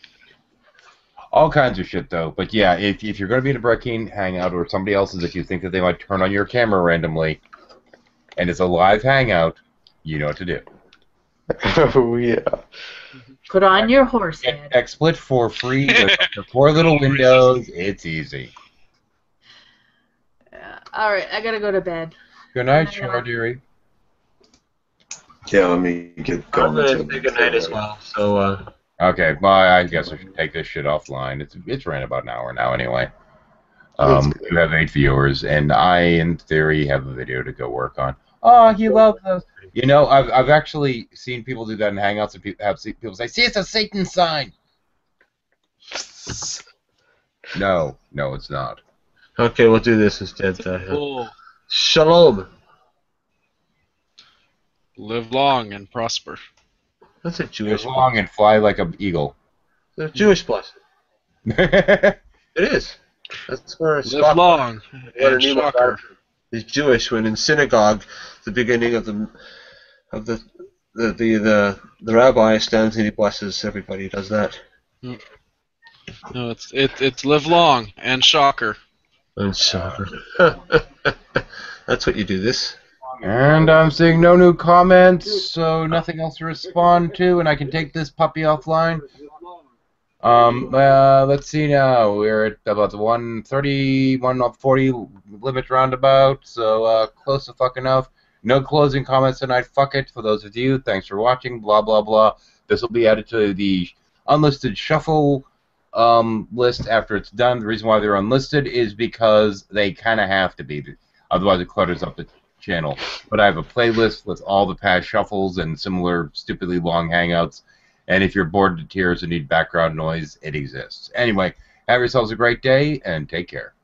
Speaker 1: All kinds of shit, though. But yeah, if you're going to be in a Brett Keane hangout or somebody else's, if you think that they might turn on your camera randomly, and it's a live hangout, you know what to do.
Speaker 7: Oh, yeah.
Speaker 3: Put on your horse
Speaker 1: Get
Speaker 3: head.
Speaker 1: XSplit for free. There's 4 little windows. It's easy.
Speaker 3: All right, I gotta go to bed.
Speaker 1: Good night, Chardeary.
Speaker 4: Yeah, let me get
Speaker 2: I'm
Speaker 4: going.
Speaker 2: gonna say goodnight as well. So,
Speaker 1: Okay, well, I guess I should take this shit offline. It's ran about an hour now anyway. You have 8 viewers, and I, in theory, have a video to go work on. Oh, he loves those. You know, I've actually seen people do that in Hangouts, and people say, "See, it's a Satan sign." No, it's not.
Speaker 2: Okay, we'll do this instead.
Speaker 5: Cool.
Speaker 2: Shalom.
Speaker 5: Live long and prosper.
Speaker 2: That's a
Speaker 1: Live
Speaker 2: Jewish
Speaker 1: long and fly like an eagle.
Speaker 2: It's a Jewish blessing. It is. That's where
Speaker 5: Live long
Speaker 2: What
Speaker 5: and shocker.
Speaker 2: is Jewish. When in synagogue, the beginning of the rabbi stands and he blesses everybody. He does that.
Speaker 5: No, it's live long and shocker.
Speaker 2: And shocker. That's what you do. This.
Speaker 1: And I'm seeing no new comments, so nothing else to respond to, and I can take this puppy offline. Let's see now. We're at about the 130, 140 limit roundabout, so close to fuck enough. No closing comments tonight. Fuck it. For those of you, thanks for watching. Blah blah blah. This will be added to the unlisted shuffle list after it's done. The reason why they're unlisted is because they kind of have to be, otherwise it clutters up the channel. But I have a playlist with all the past shuffles and similar stupidly long hangouts. And if you're bored to tears and need background noise, it exists. Anyway, have yourselves a great day and take care.